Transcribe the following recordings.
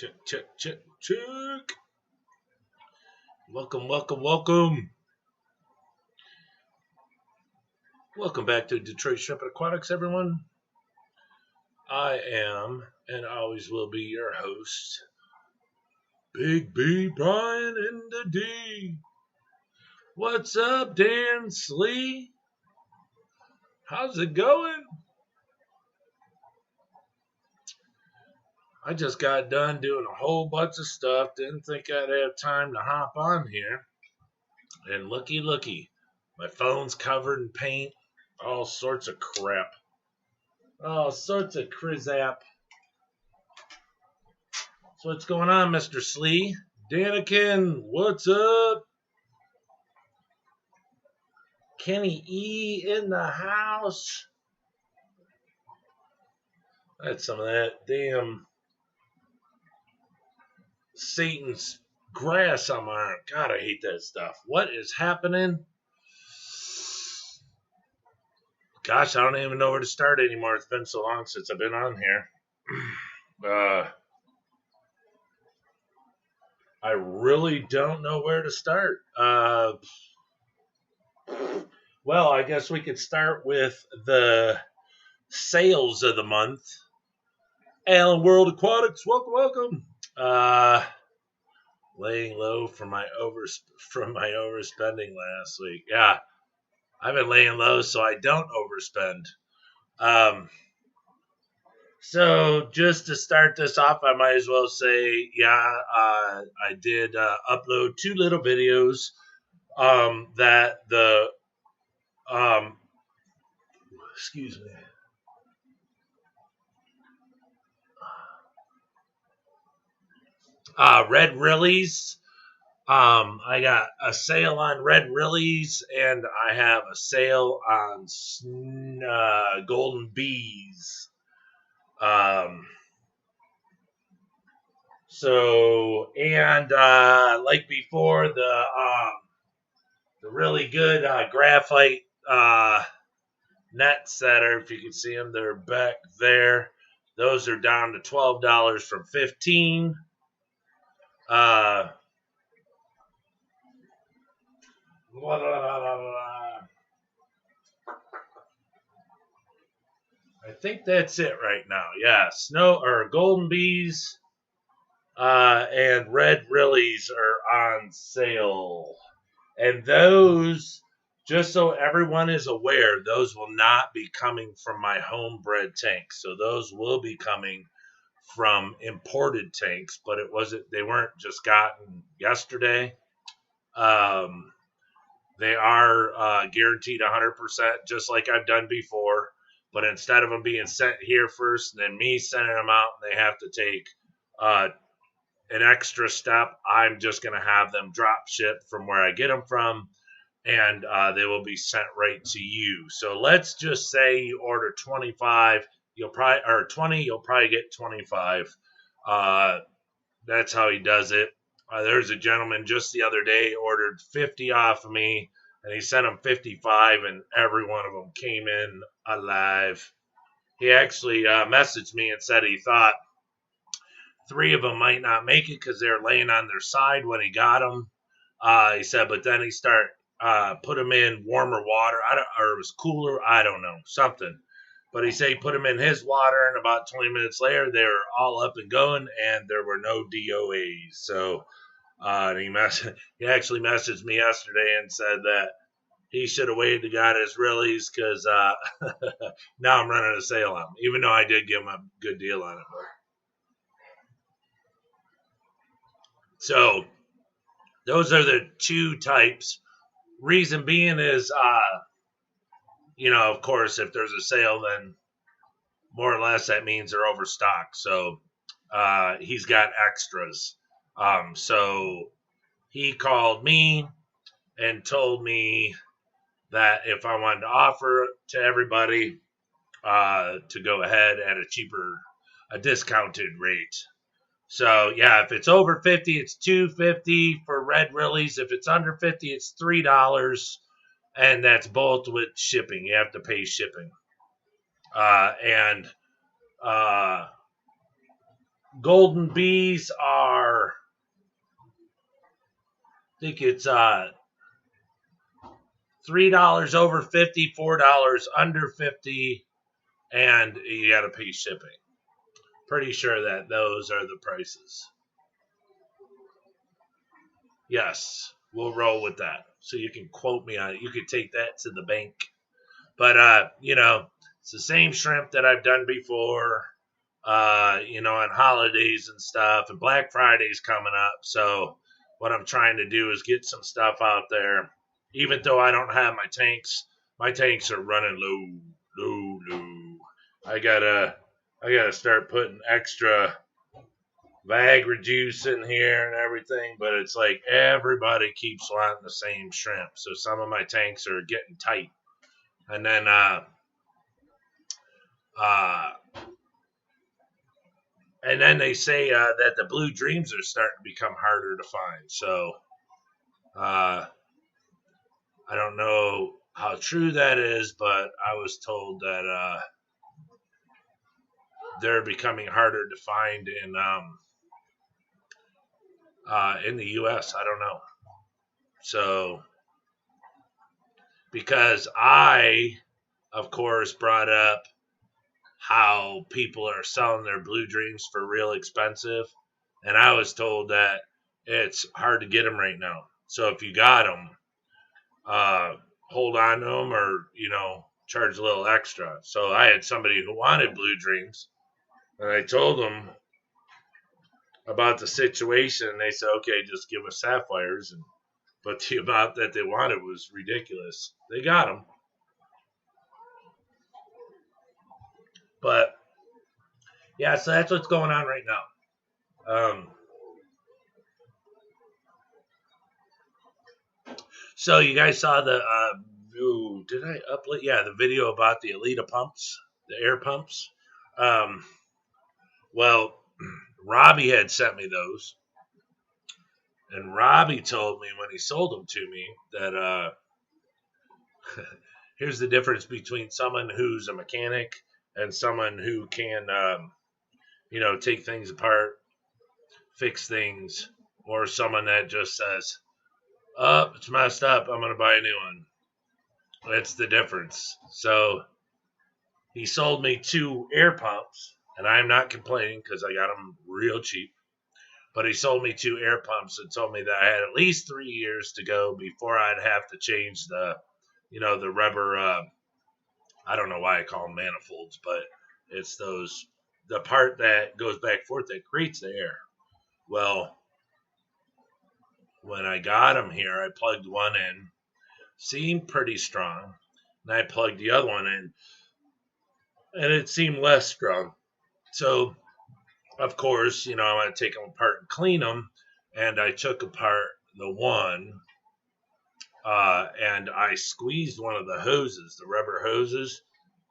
Check, check, check, check. Welcome, welcome, welcome. Welcome back to Detroit Shrimp Aquatics, everyone. I am, and always will be, your host, Big B Brian in the D. What's up, Dan Slee? How's it going? I just got done doing a whole bunch of stuff. Didn't think I'd have time to hop on here. And looky, my phone's covered in paint. All sorts of crap. All sorts of crizzap. So what's going on, Mr. Slee? Danikin, what's up? Kenny E in the house. I had some of that damn Satan's grass on my arm. God, I hate that stuff. What is happening? Gosh, I don't even know where to start anymore. It's been so long since I've been on here. I really don't know where to start. Well, I guess we could start with the sales of the month. Allen World Aquatics, welcome. Laying low from my overspending last week. Yeah, I've been laying low so I don't overspend. So just to start this off, I might as well say, I did upload 2 little videos that the excuse me. Red Rilis. I got a sale on Red Rilis, and I have a sale on Golden Bees. Like before, the really good graphite nets that are, if you can see them, they're back there. Those are down to $12 from $15. I think that's it right now. Yeah, Golden Bees and Red Rilis are on sale. And those, just so everyone is aware, those will not be coming from my homebred tank. So those will be coming from imported tanks, but they weren't just gotten yesterday. They are guaranteed 100%, just like I've done before. But instead of them being sent here first and then me sending them out, and they have to take an extra step, I'm just going to have them drop ship from where I get them from, and they will be sent right to you. So let's just say you order 25, you'll probably get 25. That's how he does it. There's a gentleman just the other day ordered 50 off of me, and he sent them 55, and every one of them came in alive. He actually messaged me and said he thought 3 of them might not make it because they were laying on their side when he got them. He said, but then he put them in warmer water, or it was cooler, I don't know, something. But he said he put them in his water, and about 20 minutes later, they were all up and going, and there were no DOAs. So he actually messaged me yesterday and said that he should have waited to got his Rilis because now I'm running a sale on them, even though I did give him a good deal on it. So those are the 2 types. Reason being is, of course, if there's a sale, then more or less that means they're overstocked. So he's got extras. So he called me and told me that if I wanted to offer to everybody to go ahead at a discounted rate. So yeah, if it's over 50, it's $2.50 for Red Rilis. If it's under 50, it's $3. And that's both with shipping. You have to pay shipping. golden bees are, I think it's $3 over 50, $4 under 50, and you got to pay shipping. Pretty sure that those are the prices. Yes, we'll roll with that. So you can quote me on it. You can take that to the bank. But you know, it's the same shrimp that I've done before. You know, on holidays and stuff, and Black Friday's coming up. So what I'm trying to do is get some stuff out there. Even though I don't have my tanks are running low. I gotta start putting extra Viagra juice in here and everything, but it's like everybody keeps wanting the same shrimp. So some of my tanks are getting tight. And then they say that the blue dreams are starting to become harder to find. So I don't know how true that is, but I was told that they're becoming harder to find in the U.S. I don't know. So because I, of course, brought up how people are selling their blue dreams for real expensive, and I was told that it's hard to get them right now. So if you got them, hold on to them, or you know, charge a little extra. So I had somebody who wanted blue dreams, and I told them about the situation, and they said, "Okay, just give us sapphires." But the amount that they wanted was ridiculous. They got them, but yeah. So that's what's going on right now. So you guys saw the did I upload? Yeah, the video about the Elita pumps, the air pumps. Well, Robbie had sent me those, and Robbie told me when he sold them to me that here's the difference between someone who's a mechanic and someone who can, you know, take things apart, fix things, or someone that just says, "Oh, it's messed up. I'm going to buy a new one." That's the difference. So he sold me 2 air pumps, and I'm not complaining because I got them real cheap. But he sold me 2 air pumps and told me that I had at least 3 years to go before I'd have to change the, you know, the rubber. I don't know why I call them manifolds, but it's the part that goes back and forth that creates the air. Well, when I got them here, I plugged one in, seemed pretty strong, and I plugged the other one in, and it seemed less strong. So, of course, you know, I want to take them apart and clean them, and I took apart the one, and I squeezed one of the hoses, the rubber hoses,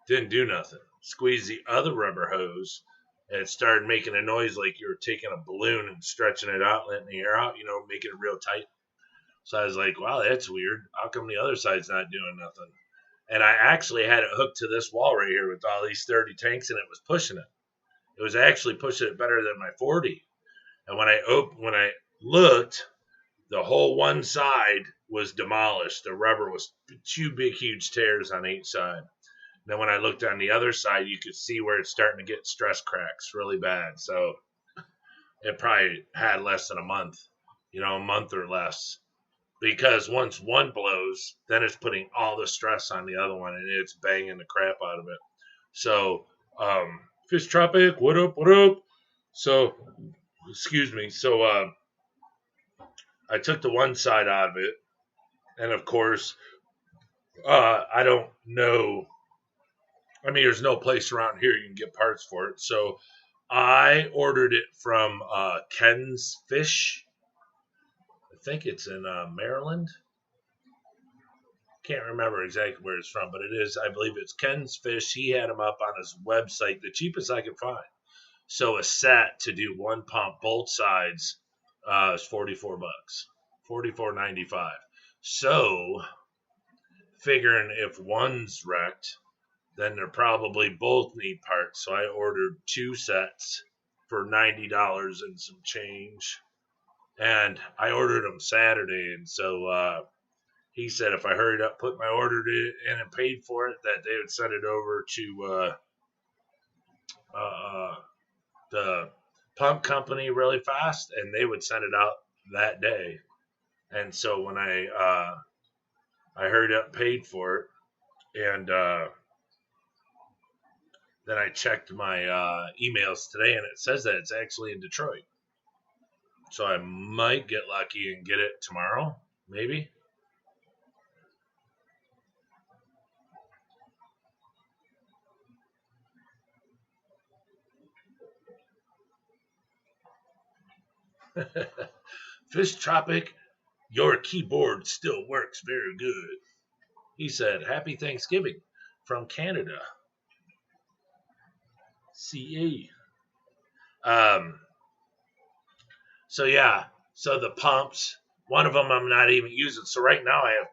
didn't do nothing. Squeezed the other rubber hose, and it started making a noise like you were taking a balloon and stretching it out, letting the air out, you know, making it real tight. So I was like, wow, that's weird. How come the other side's not doing nothing? And I actually had it hooked to this wall right here with all these 30 tanks, and it was pushing it. It was actually pushing it better than my 40. And when I looked, the whole one side was demolished. The rubber was 2 big, huge tears on each side. Then when I looked on the other side, you could see where it's starting to get stress cracks really bad. So it probably had less than a month, you know, a month or less. Because once one blows, then it's putting all the stress on the other one, and it's banging the crap out of it. So, Fish Tropic, what up, what up? So, excuse me. So, I took the one side out of it, and of course, I don't know. I mean, there's no place around here you can get parts for it. So, I ordered it from Ken's Fish. I think it's in Maryland. Can't remember exactly where it's from, but it is, I believe it's Ken's Fish. He had them up on his website, the cheapest I could find. So a set to do one pump, both sides, is $44, $44.95. So figuring if one's wrecked, then they're probably both need parts. So I ordered 2 sets, for $90 and some change. And I ordered them Saturday, and so he said if I hurried up, put my order in and paid for it, that they would send it over to the pump company really fast, and they would send it out that day. And so when I hurried up, paid for it, and then I checked my emails today, and it says that it's actually in Detroit. So I might get lucky and get it tomorrow, maybe. Fish Tropic, your keyboard still works very good. He said, Happy Thanksgiving from Canada. CA. So yeah, so the pumps, one of them I'm not even using. So right now I have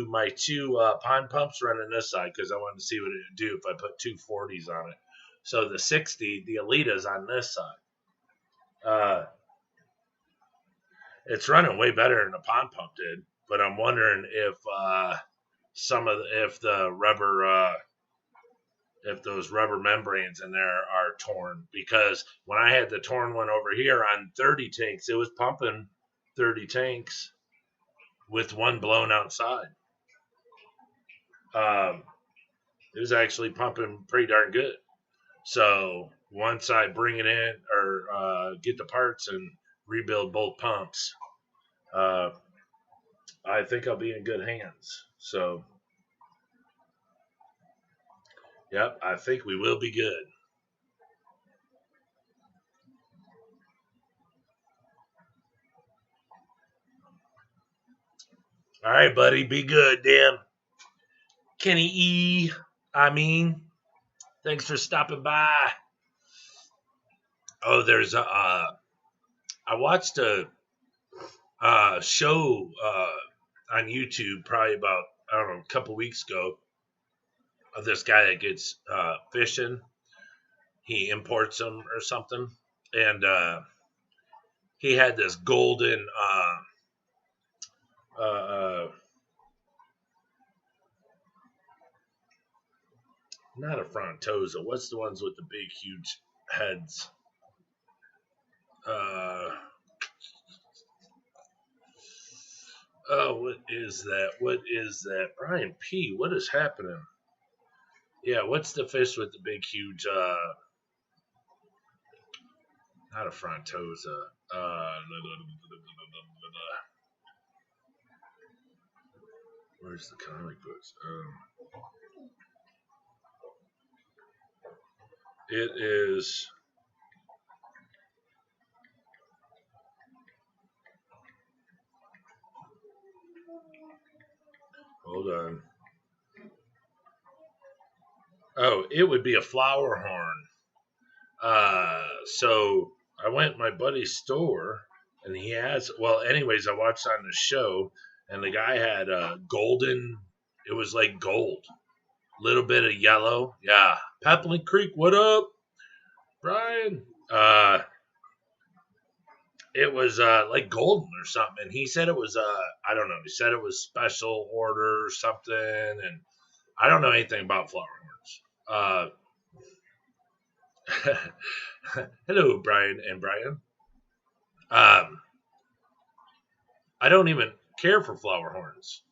my two pond pumps running this side because I wanted to see what it would do if I put 240s on it. So the 60, the Elita's on this side. It's running way better than the pond pump did, but I'm wondering if if those rubber membranes in there are torn, because when I had the torn one over here on 30 tanks, it was pumping 30 tanks with one blown outside. It was actually pumping pretty darn good. So once I bring it in or get the parts and rebuild both pumps, I think I'll be in good hands. So, yep, I think we will be good. All right, buddy, be good, damn. Kenny E, thanks for stopping by. Oh, there's I watched a show on YouTube probably about, a couple weeks ago of this guy that gets fishing. He imports them or something. And he had this golden not a frontosa. What's the ones with the big, huge heads? Oh, what is that? What is that? Brian P., what is happening? Yeah, what's the fish with the big, huge, not a frontosa. Where's the comic books? It is... Hold on. Oh, it would be a flower horn. So I went to my buddy's store, and he has, well, anyways, I watched on the show, and the guy had golden, it was like gold. Little bit of yellow. Yeah. Peplin Creek, what up? Brian? It was like golden or something. And he said it was, I don't know, he said it was special order or something. And I don't know anything about flower horns. Hello, Brian and Brian. I don't even care for flower horns,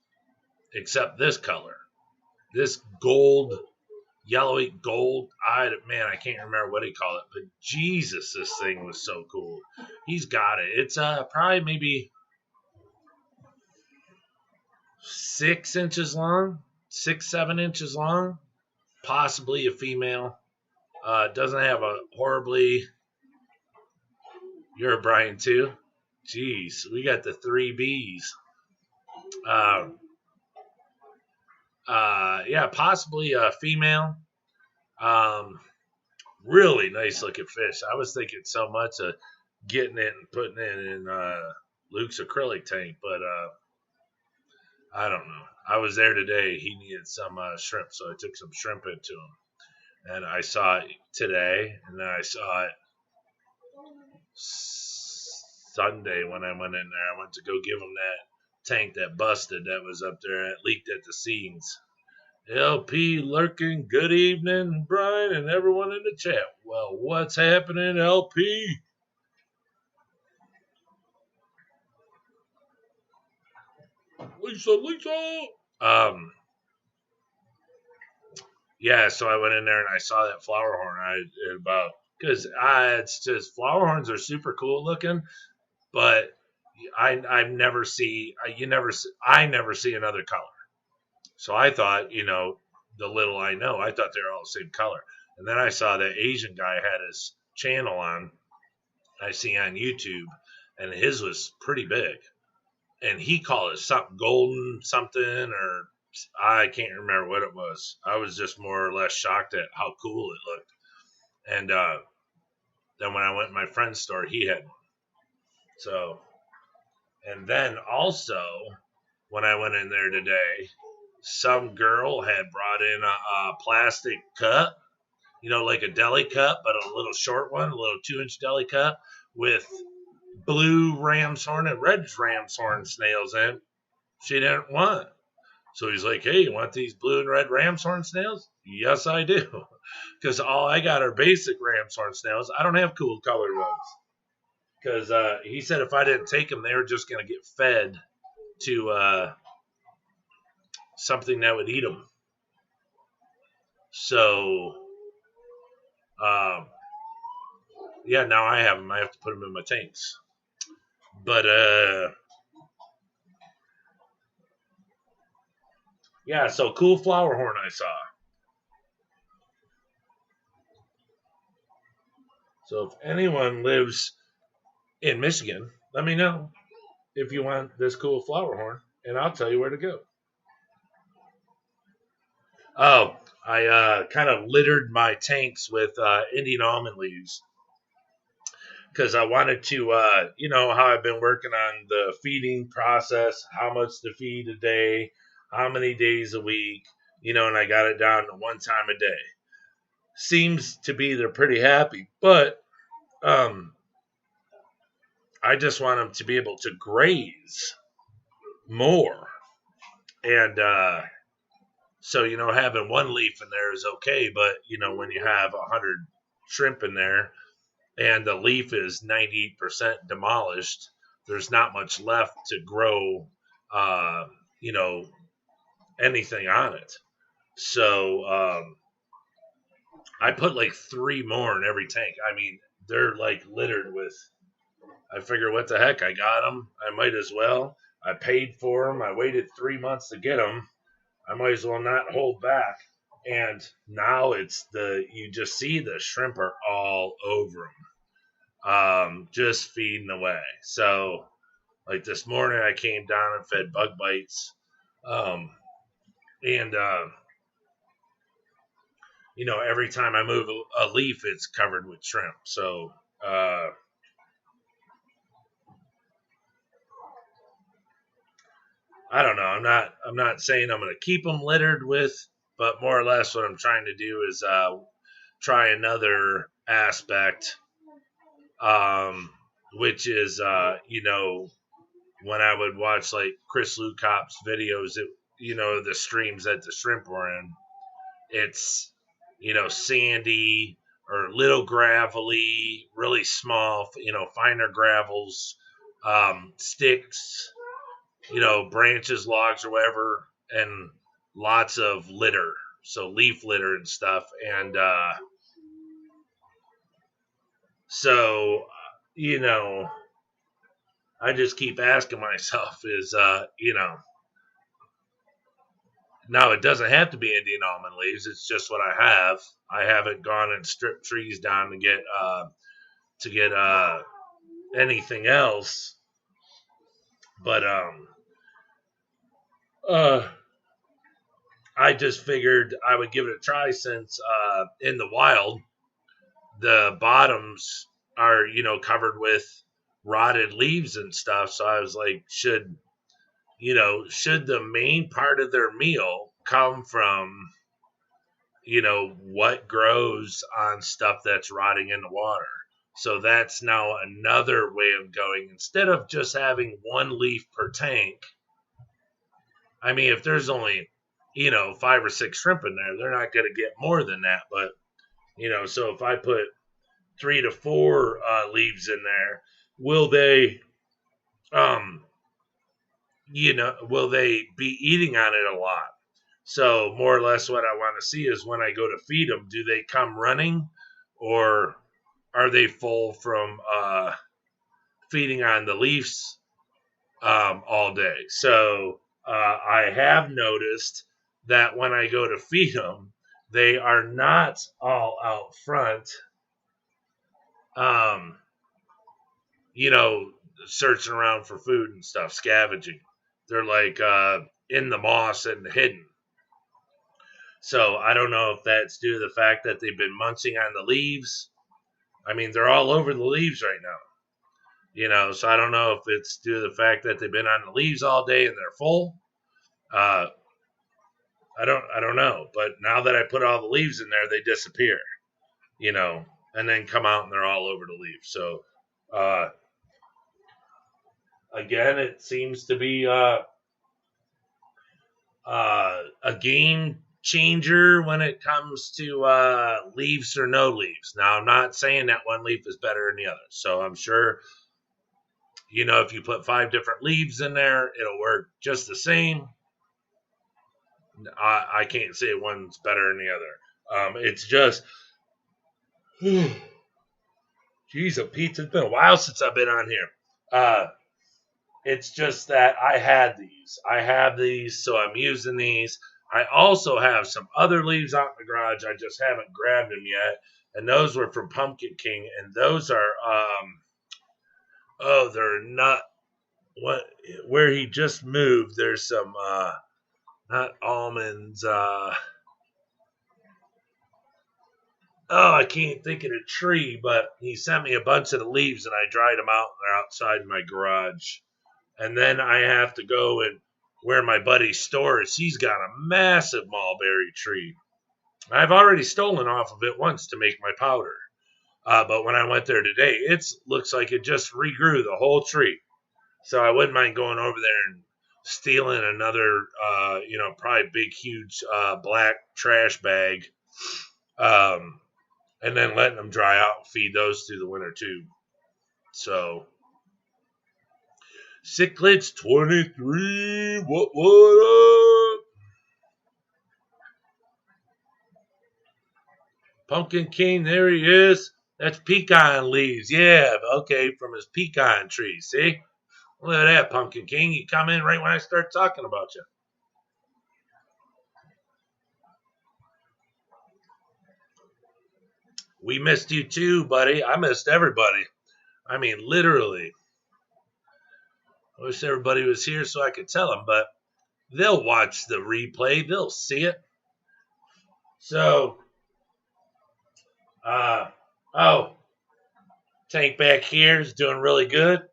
except this color. This gold, yellowy gold. I can't remember what he called it, but Jesus, this thing was so cool. He's got it. It's probably maybe 6 inches long, 6-7 inches long, possibly a female. Doesn't have a horribly. You're a Brian too. Jeez, we got the 3 Bs. Yeah, possibly a female. Really nice looking fish. I was thinking so much of getting it and putting it in Luke's acrylic tank, but I don't know. I was there today. He needed some shrimp, so I took some shrimp into him. And I saw it today, and then I saw it Sunday when I went in there. I went to go give them that tank that busted that was up there that leaked at the seams. LP lurking, good evening, Brian, and everyone in the chat. Well, what's happening, LP? Lisa. Yeah, so I went in there and I saw that flower horn. Because it's just flower horns are super cool looking, but I never see another color. So I thought, the little I know, I thought they were all the same color. And then I saw that Asian guy had his channel on, I see on YouTube, and his was pretty big. And he called it something golden something, or I can't remember what it was. I was just more or less shocked at how cool it looked. And then when I went to my friend's store, he had one. So, and then also, when I went in there today, some girl had brought in a plastic cup, like a deli cup, but a little short one, a little 2-inch deli cup with blue ram's horn and red ram's horn snails in. She didn't want. So he's like, hey, you want these blue and red ram's horn snails? Yes, I do. Because all I got are basic ram's horn snails. I don't have cool colored ones. Because he said if I didn't take them, they were just going to get fed to something that would eat them. So, yeah, now I have them. I have to put them in my tanks. But, yeah, so cool flower horn I saw. So if anyone lives in Michigan, let me know if you want this cool flower horn, and I'll tell you where to go. Oh, I kind of littered my tanks with Indian almond leaves because I wanted to, how I've been working on the feeding process, how much to feed a day, how many days a week, and I got it down to 1 time a day. Seems to be they're pretty happy, but I just want them to be able to graze more. And so, having 1 leaf in there is okay, but, when you have 100 shrimp in there and the leaf is 98% demolished, there's not much left to grow, anything on it. So I put like 3 more in every tank. I mean, they're like littered with, I figure what the heck, I got them. I might as well. I paid for them. I waited 3 months to get them. I might as well not hold back. And now you just see the shrimp are all over them. Just feeding away. So, like this morning, I came down and fed bug bites. Every time I move a leaf, it's covered with shrimp. So, I don't know. I'm not saying I'm going to keep them littered with, but more or less what I'm trying to do is try another aspect, which is, when I would watch like Chris Lucop's videos, the streams that the shrimp were in, it's, sandy or little gravelly, really small, finer gravels, sticks, branches, logs, or whatever, and lots of litter, so leaf litter and stuff. And so, I just keep asking myself is, now it doesn't have to be Indian almond leaves. It's just what I have. I haven't gone and stripped trees down to get anything else. But I just figured I would give it a try since in the wild the bottoms are covered with rotted leaves and stuff. So I was like, should the main part of their meal come from what grows on stuff that's rotting in the water? So that's now another way of going. Instead of just having one leaf per tank, I mean, if there's only, 5 or 6 shrimp in there, they're not going to get more than that. But, so if I put 3 to 4 leaves in there, will they, will they be eating on it a lot? So more or less what I want to see is when I go to feed them, do they come running or are they full from feeding on the leaves all day? So I have noticed that when I go to feed them, they are not all out front, searching around for food and stuff, scavenging. They're like in the moss and hidden. So I don't know if that's due to the fact that they've been munching on the leaves. I mean, they're all over the leaves right now. So I don't know if it's due to the fact that they've been on the leaves all day and they're full. I don't know. But now that I put all the leaves in there, they disappear, and then come out and they're all over the leaves. So, again, it seems to be a game changer when it comes to leaves or no leaves. Now, I'm not saying that one leaf is better than the other. So I'm sure, if you put 5 different leaves in there, it'll work just the same. I can't say one's better than the other. It's just, geez, Pete, it's been a while since I've been on here. It's just that I have these, so I'm using these. I also have some other leaves out in the garage. I just haven't grabbed them yet. And those were from Pumpkin King. And those are, they're not, where he just moved, there's some, not almonds, I can't think of the tree, but he sent me a bunch of the leaves and I dried them out and they're outside my garage. And then I have to go and where my buddy stores, he's got a massive mulberry tree. I've already stolen off of it once to make my powder. But when I went there today, it looks like it just regrew the whole tree. So I wouldn't mind going over there and stealing another, probably big, huge black trash bag. And then letting them dry out and feed those through the winter too. So, Cichlids 23, what up? Pumpkin King, there he is. That's pecan leaves. Yeah, okay, from his pecan tree. See? Look at that, Pumpkin King. You come in right when I start talking about you. We missed you too, buddy. I missed everybody. I mean, literally. I wish everybody was here so I could tell them, but they'll watch the replay. They'll see it. So, tank back here is doing really good.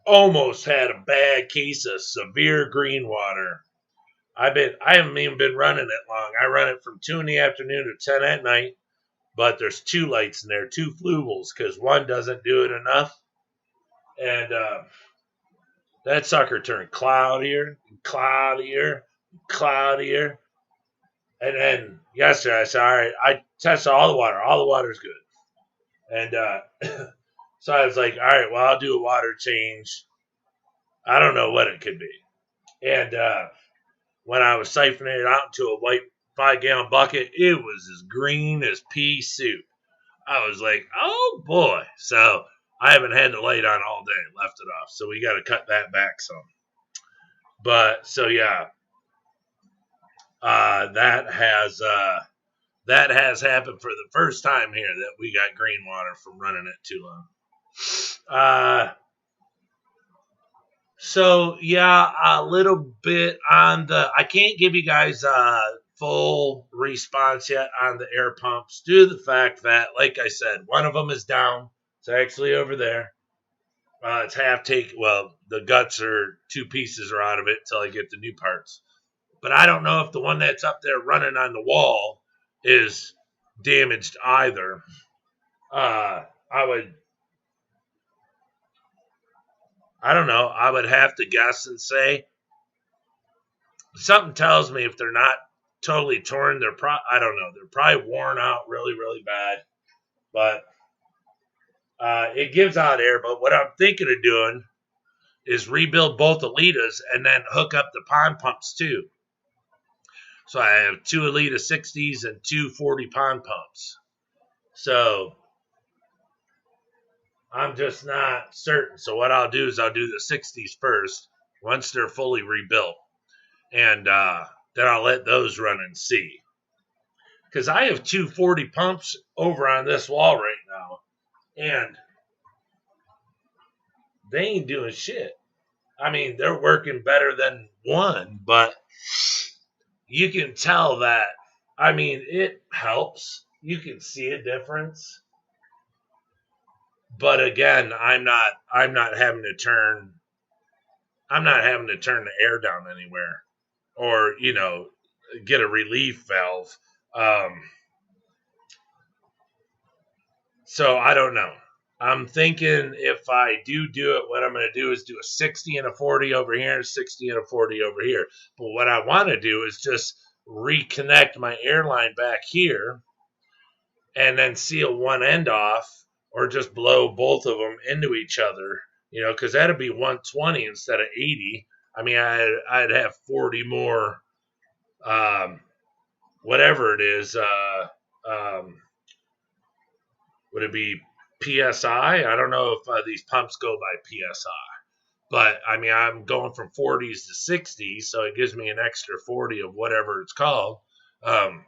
Almost had a bad case of severe green water. I haven't even been running it long. I run it from 2 in the afternoon to 10 at night. But there's 2 lights in there, 2 fluvials, because one doesn't do it enough. And that sucker turned cloudier, and cloudier, and cloudier. And then yesterday I said, all right, I tested all the water. All the water's good. And so I was like, all right, well, I'll do a water change. I don't know what it could be. And when I was siphoning it out into a white 5-gallon bucket, it was as green as pea soup. I was like, oh boy. So I haven't had the light on all day, left it off. So we got to cut that back some. But so yeah, that has happened for the first time here that we got green water from running it too long. So yeah, a little bit on the. I can't give you guys full response yet on the air pumps due to the fact that, like I said, one of them is down. It's actually over there. It's half take. Well, the guts are 2 pieces are out of it until I get the new parts. But I don't know if the one that's up there running on the wall is damaged either. I would, I don't know, I would have to guess and say something tells me if they're not totally torn, I don't know, they're probably worn out really, really bad. But it gives out air. But what I'm thinking of doing is rebuild both Elitas and then hook up the pond pumps too. So I have 2 Elita 60s and 2 40 pond pumps. So I'm just not certain. So what I'll do is I'll do the 60s first once they're fully rebuilt. And then I'll let those run and see. Because I have 2 40 pumps over on this wall right now. And they ain't doing shit. I mean, they're working better than one, but you can tell that, I mean, it helps. You can see a difference. But again, I'm not having to turn the air down anywhere or, get a relief valve. So I don't know. I'm thinking if I do it, what I'm going to do is do a 60 and a 40 over here, 60 and a 40 over here. But what I want to do is just reconnect my airline back here and then seal one end off or just blow both of them into each other, because that'd be 120 instead of 80. I mean, I'd have 40 more, whatever it is. Would it be PSI? I don't know if these pumps go by PSI. But, I mean, I'm going from 40s to 60s, so it gives me an extra 40 of whatever it's called. I'm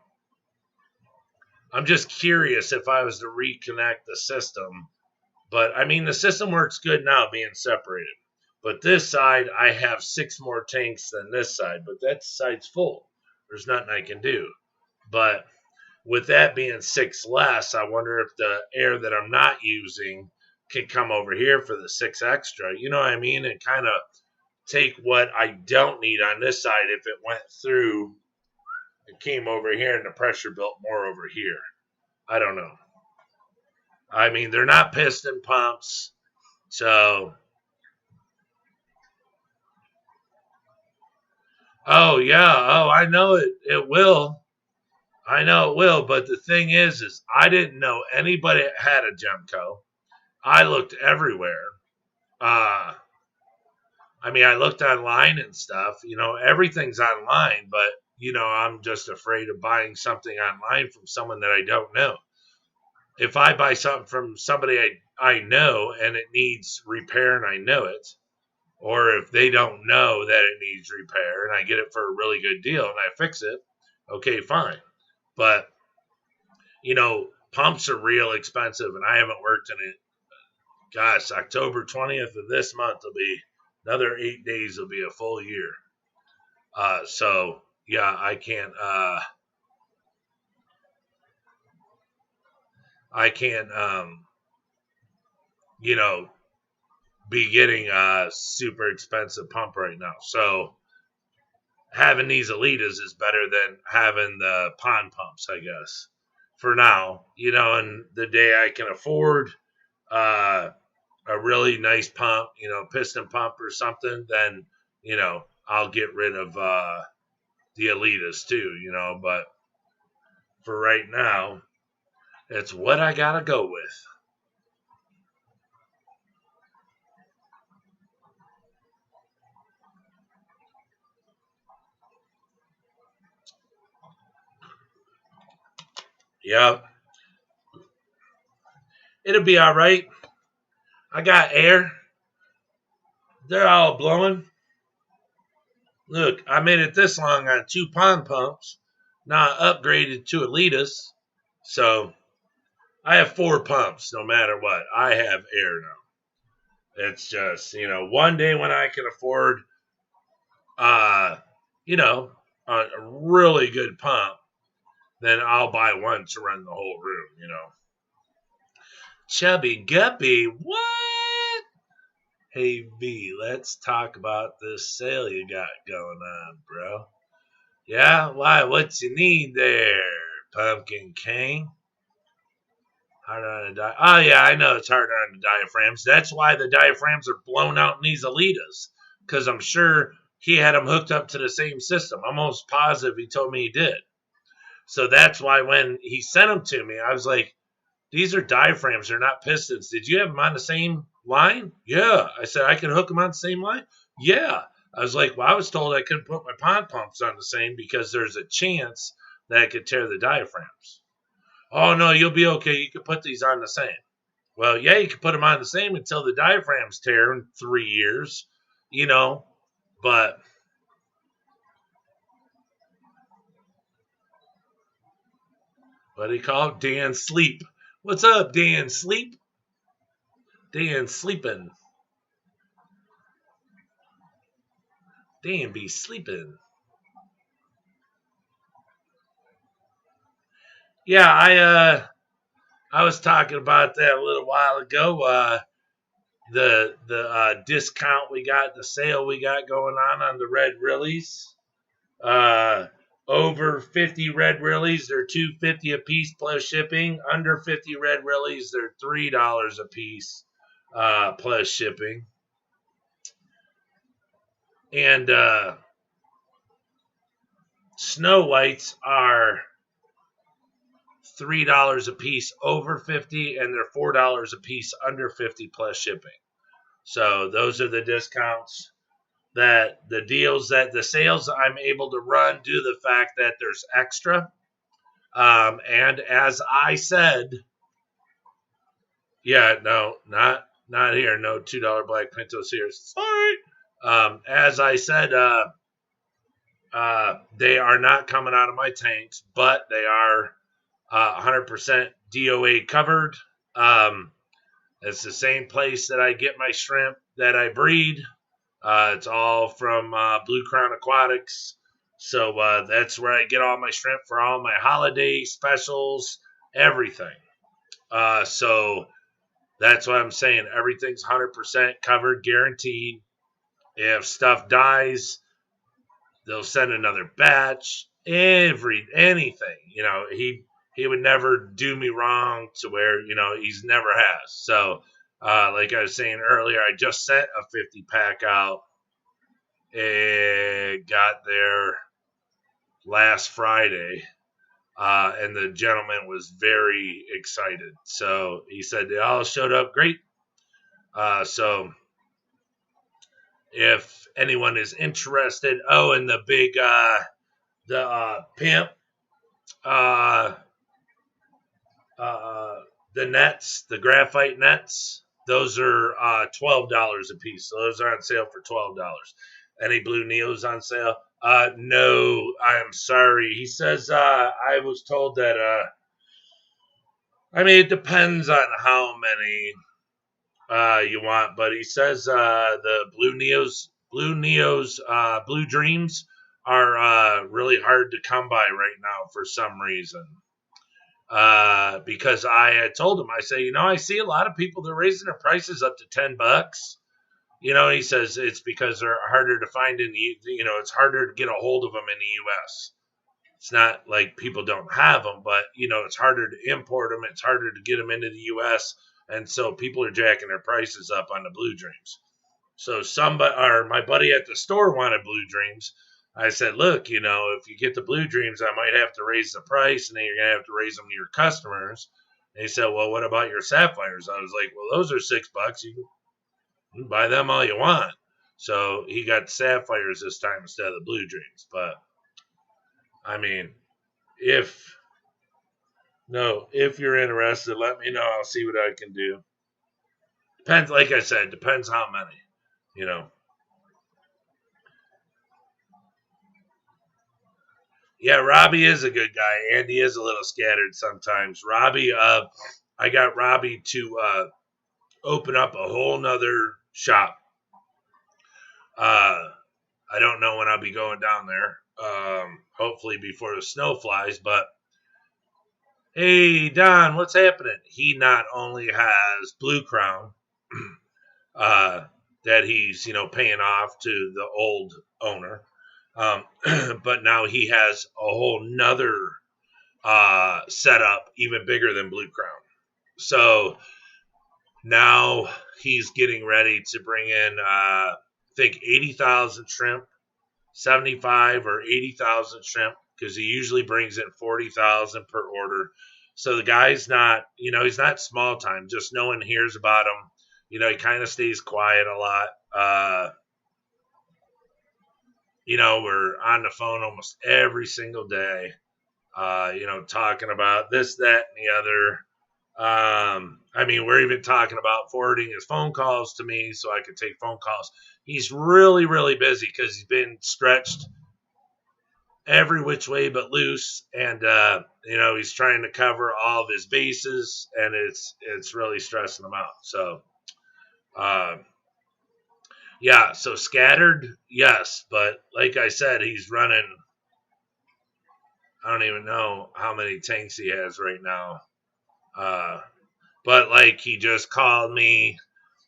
just curious if I was to reconnect the system. But, I mean, the system works good now being separated. But this side, I have 6 more tanks than this side. But that side's full. There's nothing I can do. But with that being 6 less, I wonder if the air that I'm not using can come over here for the 6 extra. You know what I mean? And kind of take what I don't need on this side if it went through and came over here and the pressure built more over here. I don't know. I mean, they're not piston pumps, so... Oh, yeah. Oh, I know it. It will. I know it will, but the thing is I didn't know anybody had a Gemco. I looked everywhere. I mean, I looked online and stuff. Everything's online, but, I'm just afraid of buying something online from someone that I don't know. If I buy something from somebody I know and it needs repair and I know it, or if they don't know that it needs repair and I get it for a really good deal and I fix it, okay, fine. But, pumps are real expensive and I haven't worked in it. Gosh, October 20th of this month will be another 8 days, will be a full year. So, yeah, I can't be getting a super expensive pump right now. So, having these Elitas is better than having the pond pumps, I guess, for now. And the day I can afford a really nice pump, piston pump or something, then, I'll get rid of the Elitas too, but for right now, it's what I gotta go with. Yep. It'll be all right. I got air. They're all blowing. Look, I made it this long on 2 pond pumps. Now I upgraded to Elitas. So I have 4 pumps no matter what. I have air now. It's just, one day when I can afford, a really good pump, then I'll buy one to run the whole room, Chubby Guppy, what? Hey, V, let's talk about this sale you got going on, bro. Yeah? Why? What you need there, Pumpkin King? Hard on the Oh, yeah, I know it's hard on the diaphragms. That's why the diaphragms are blown out in these Elitas. Because I'm sure he had them hooked up to the same system. I'm almost positive he told me he did. So that's why when he sent them to me, I was like, these are diaphragms. They're not pistons. Did you have them on the same line? Yeah. I said, I can hook them on the same line? Yeah. I was like, well, I was told I couldn't put my pond pumps on the same because there's a chance that I could tear the diaphragms. Oh, no, you'll be okay. You can put these on the same. Well, yeah, you can put them on the same until the diaphragms tear in 3 years, but what do you call it? Dan Sleep. What's up, Dan Sleep? Dan sleeping. Dan be sleeping. Yeah, I was talking about that a little while ago. The discount we got, the sale we got going on the red Rilis. Over 50 red Rilis, they're $2.50 a piece plus shipping. Under 50 red Rilis, they're $3 a piece plus shipping. And Snow Whites are $3 a piece over 50, and they're $4 a piece under 50 plus shipping. So those are the discounts that the deals that the sales I'm able to run due to the fact that there's extra. And as I said, yeah, no, not here. No $2 black Pintos here. Sorry. As I said, they are not coming out of my tanks, but they are 100% DOA covered. It's the same place that I get my shrimp that I breed. It's all from Blue Crown Aquatics. So that's where I get all my shrimp for all my holiday specials, everything. So that's what I'm saying. Everything's 100% covered, guaranteed. If stuff dies, they'll send another batch. Anything. He would never do me wrong to where, he's never has. So, like I was saying earlier, I just sent a 50 pack out. It got there last Friday, and the gentleman was very excited. So he said they all showed up great. So if anyone is interested, and the big, pimp, the nets, the graphite nets, those are $12 a piece. So those are on sale for $12. Any blue Neos on sale? No, I'm sorry. He says I was told that it depends on how many you want, but he says the blue Neos, Blue Dreams are really hard to come by right now for some reason. Because I had told him, I say, I see a lot of people, they're raising their prices up to $10. He says it's because they're harder to find it's harder to get a hold of them in the U.S. It's not like people don't have them, but, it's harder to import them. It's harder to get them into the U.S. And so people are jacking their prices up on the Blue Dreams. So my buddy at the store wanted Blue Dreams. I said, look, if you get the Blue Dreams, I might have to raise the price, and then you're going to have to raise them to your customers. And he said, well, what about your Sapphires? I was like, well, those are $6. You can buy them all you want. So he got Sapphires this time instead of the Blue Dreams. But, if you're interested, let me know. I'll see what I can do. Depends, like I said, depends how many, Yeah, Robbie is a good guy. Andy is a little scattered sometimes. Robbie, I got Robbie to open up a whole nother shop. I don't know when I'll be going down there. Hopefully before the snow flies. But hey, Don, what's happening? He not only has Blue Crown that he's paying off to the old owner. But now he has a whole nother setup, even bigger than Blue Crown. So now he's getting ready to bring in, I think, 80,000 shrimp, 75 or 80,000 shrimp, because he usually brings in 40,000 per order. So the guy's not, he's not small time. Just no one hears about him. He kind of stays quiet a lot. We're on the phone almost every single day, talking about this, that, and the other. We're even talking about forwarding his phone calls to me so I could take phone calls. He's really, really busy because he's been stretched every which way but loose, and he's trying to cover all of his bases, and it's really stressing him out. So, yeah. So scattered, yes, but like I said, he's running. I don't even know how many tanks he has right now. But like he just called me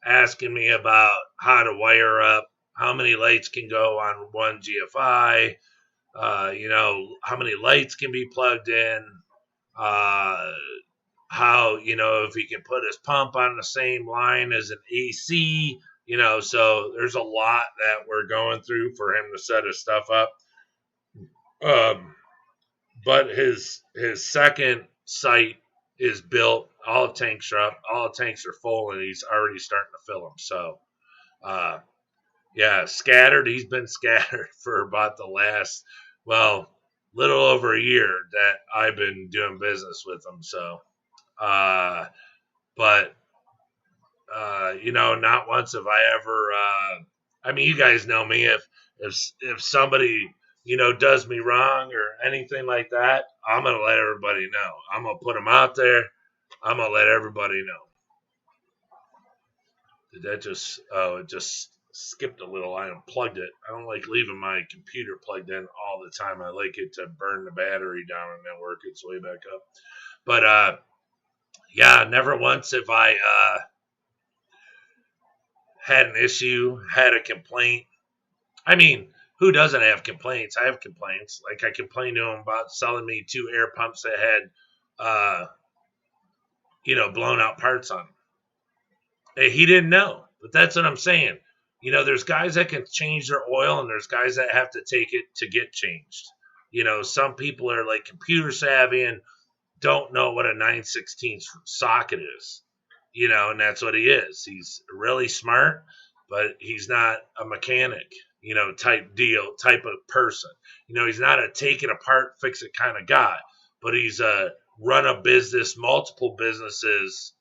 asking me about how to wire up, how many lights can go on one GFI, how many lights can be plugged in, how, if he can put his pump on the same line as an AC, so there's a lot that we're going through for him to set his stuff up. But his second site is built. All the tanks are up. All the tanks are full, and he's already starting to fill them. So, yeah, scattered. He's been scattered for about the last, little over a year that I've been doing business with him. So, but not once have I ever. You guys know me. If somebody does me wrong or anything like that, I'm gonna let everybody know. I'm gonna put them out there. I'm gonna let everybody know. Did that just? Oh, it just skipped a little. I unplugged it. I don't like leaving my computer plugged in all the time. I like it to burn the battery down and then work its way back up. But yeah, never once have I had an issue, had a complaint. Who doesn't have complaints? I have complaints. Like I complained to him about selling me 2 air pumps that had, blown out parts on them. And he didn't know, but that's what I'm saying. There's guys that can change their oil, and there's guys that have to take it to get changed. Some people are like computer savvy and don't know what a 9/16 socket is. And that's what he is. He's really smart, but he's not a mechanic, type of person. He's not a take it apart, fix it kind of guy, but he's a run a business, multiple businesses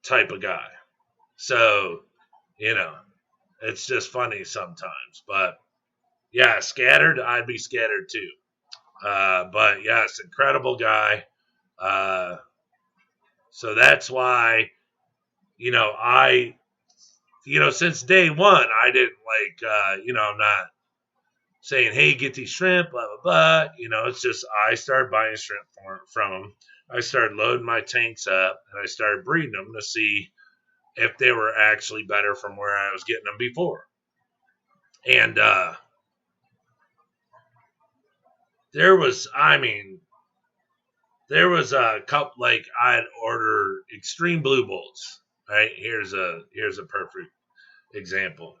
type of guy. So, it's just funny sometimes. But yeah, scattered, I'd be scattered too. But yes, incredible guy. So that's why, since day one, I didn't I'm not saying, hey, get these shrimp, blah, blah, blah. It's just I started buying shrimp from them. I started loading my tanks up, and I started breeding them to see if they were actually better from where I was getting them before. And there was a couple, like I'd order extreme blue bolts. Right? Here's a perfect example.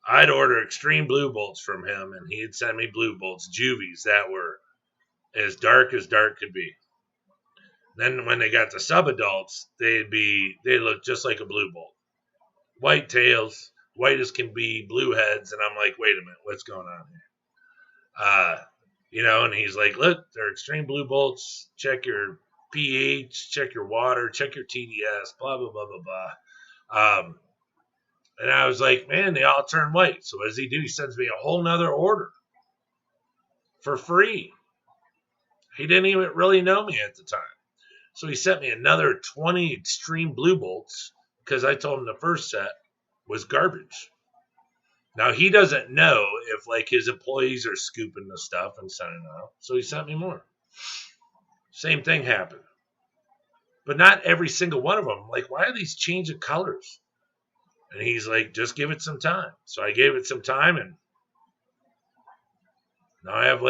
I'd order extreme blue bolts from him, and he'd send me blue bolts, juvies that were as dark could be. Then when they got the sub-adults, they look just like a blue bolt. White tails, white as can be, blue heads, and I'm like, wait a minute, what's going on here? And he's like, look, they're extreme blue bolts. Check your pH, check your water, check your TDS, blah, blah, blah, blah, blah. And I was like, man, they all turn white. So what does he do? He sends me a whole nother order for free. He didn't even really know me at the time. So he sent me another 20 extreme blue bolts because I told him the first set was garbage. Now, he doesn't know if, his employees are scooping the stuff and sending it out. So he sent me more. Same thing happened. But not every single one of them. Why are these changing colors? And he's like, just give it some time. So I gave it some time, and now I have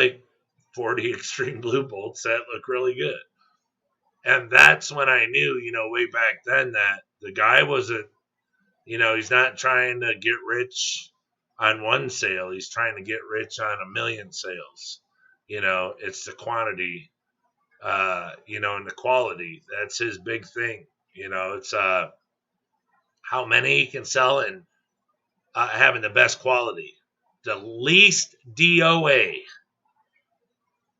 40 extreme blue bolts that look really good. And that's when I knew, way back then that the guy wasn't, he's not trying to get rich on one sale. He's trying to get rich on a million sales. It's the quantity, and the quality. That's his big thing. It's how many he can sell and having the best quality. The least DOA,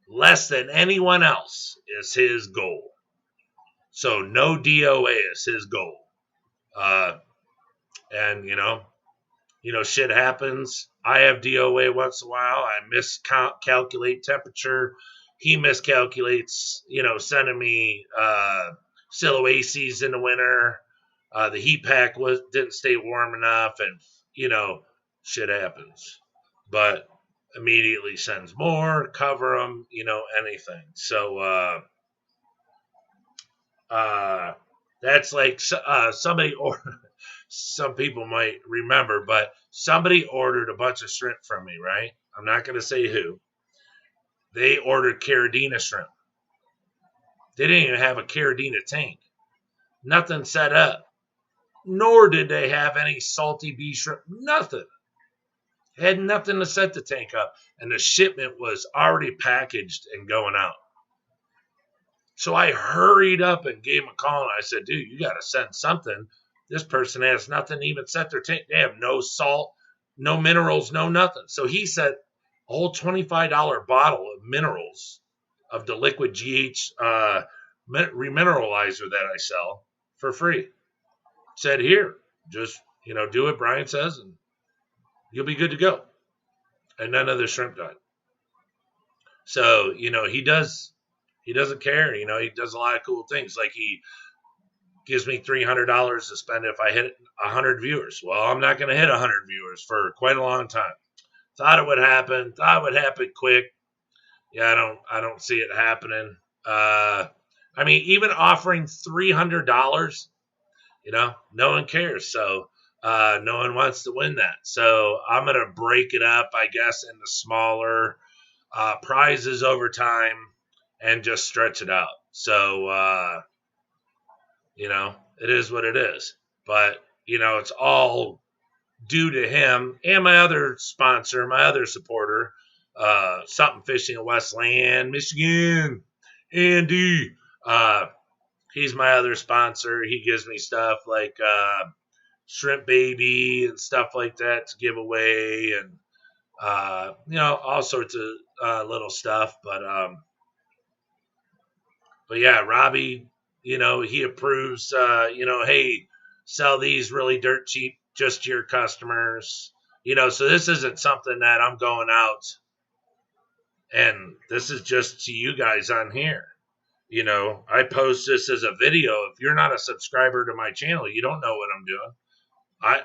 less than anyone else, is his goal. So no DOA is his goal. And shit happens. I have DOA once in a while. I miscalculate temperature. He miscalculates, sending me Sulawesi's in the winter. The heat pack didn't stay warm enough, and shit happens. But immediately sends more, cover them, anything. So that's like somebody or some people might remember, but somebody ordered a bunch of shrimp from me, right? I'm not going to say who. They ordered Caridina shrimp. They didn't even have a Caridina tank. Nothing set up. Nor did they have any salty bee shrimp. Nothing. Had nothing to set the tank up. And the shipment was already packaged and going out. So I hurried up and gave him a call. And I said, dude, you got to send something. This person has nothing to even set their tank. They have no salt, no minerals, no nothing. So he said a whole $25 bottle of minerals of the liquid GH remineralizer that I sell for free. Said, here, just, do what Brian says and you'll be good to go. And none of the shrimp died. So, he doesn't care. He does a lot of cool things. Like he gives me $300 to spend if I hit 100 viewers. Well, I'm not going to hit 100 viewers for quite a long time. Thought it would happen. Thought it would happen quick. Yeah, I don't see it happening. Even offering $300, no one cares. So no one wants to win that. So I'm going to break it up, I guess, into smaller prizes over time and just stretch it out. So, it is what it is. But, it's all due to him and my other sponsor, my other supporter, Something Fishing in Westland, Michigan, Andy. He's my other sponsor. He gives me stuff like Shrimp Baby and stuff like that to give away and, all sorts of little stuff. But yeah, Robbie, he approves, hey, sell these really dirt cheap just to your customers. So this isn't something that I'm going out and this is just to you guys on here. I post this as a video. If you're not a subscriber to my channel, you don't know what I'm doing.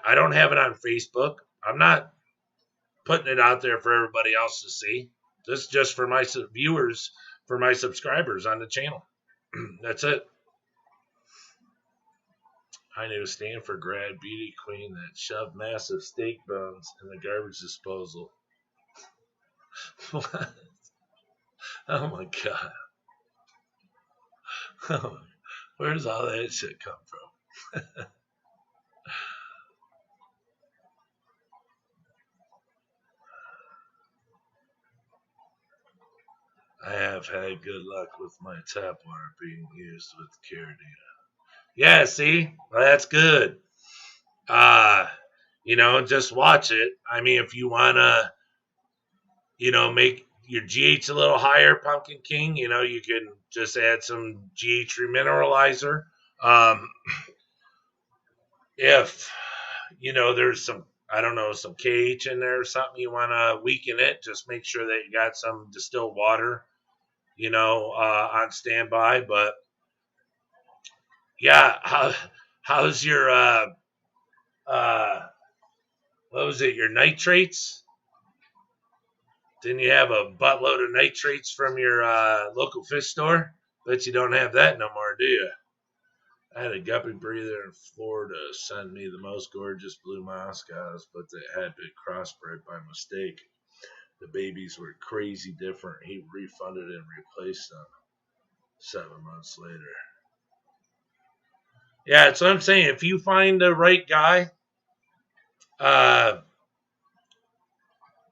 I don't have it on Facebook. I'm not putting it out there for everybody else to see. This is just for my viewers, for my subscribers on the channel. That's it. I knew Stanford grad beauty queen that shoved massive steak bones in the garbage disposal. What? Oh my god. Where does all that shit come from? I have had good luck with my tap water being used with Caridina. Yeah, see? Well, that's good. Just watch it. If you want to, make your GH a little higher, Pumpkin King, you can just add some GH remineralizer. If, there's some, some KH in there or something, you want to weaken it, just make sure that you got some distilled water, on standby. But yeah, how's your, what was it, your nitrates? Didn't you have a buttload of nitrates from your local fish store? Bet you don't have that no more, do you? I had a guppy breather in Florida send me the most gorgeous blue Moscows, but they had been crossbred by mistake. The babies were crazy different. He refunded and replaced them 7 months later. Yeah, that's what I'm saying. If you find the right guy, uh,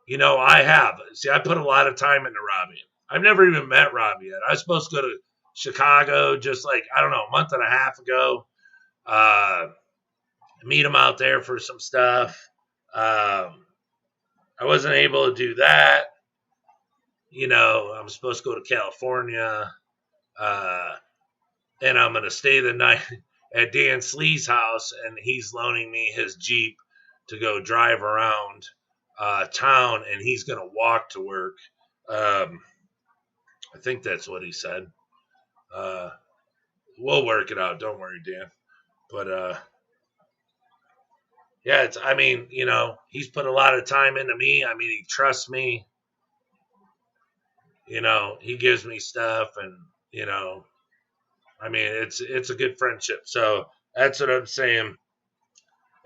you know, I have. See, I put a lot of time into Robbie. I've never even met Robbie yet. I was supposed to go to Chicago just like, I don't know, a month and a half ago. Uh, meet him out there for some stuff. Um, I wasn't able to do that. You know, I'm supposed to go to California. Uh, and I'm going to stay the night at Dan Slee's house, and he's loaning me his Jeep to go drive around town, and he's going to walk to work. Um, I think that's what he said. Uh, we'll work it out. Don't worry, Dan. But yeah, it's. I mean, you know, he's put a lot of time into me. I mean, he trusts me. You know, he gives me stuff, and you know, I mean, it's a good friendship. So that's what I'm saying.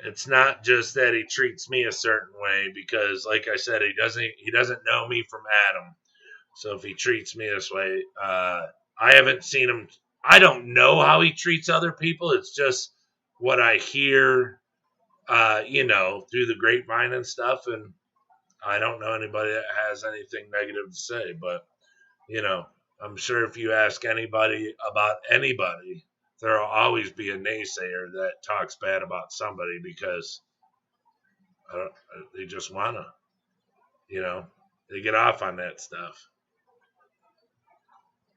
It's not just that he treats me a certain way because, like I said, he doesn't know me from Adam. So if he treats me this way, I haven't seen him. I don't know how he treats other people. It's just what I hear, you know, through the grapevine and stuff. And I don't know anybody that has anything negative to say. But you know, I'm sure if you ask anybody about anybody, there'll always be a naysayer that talks bad about somebody because they just wanna, you know, they get off on that stuff.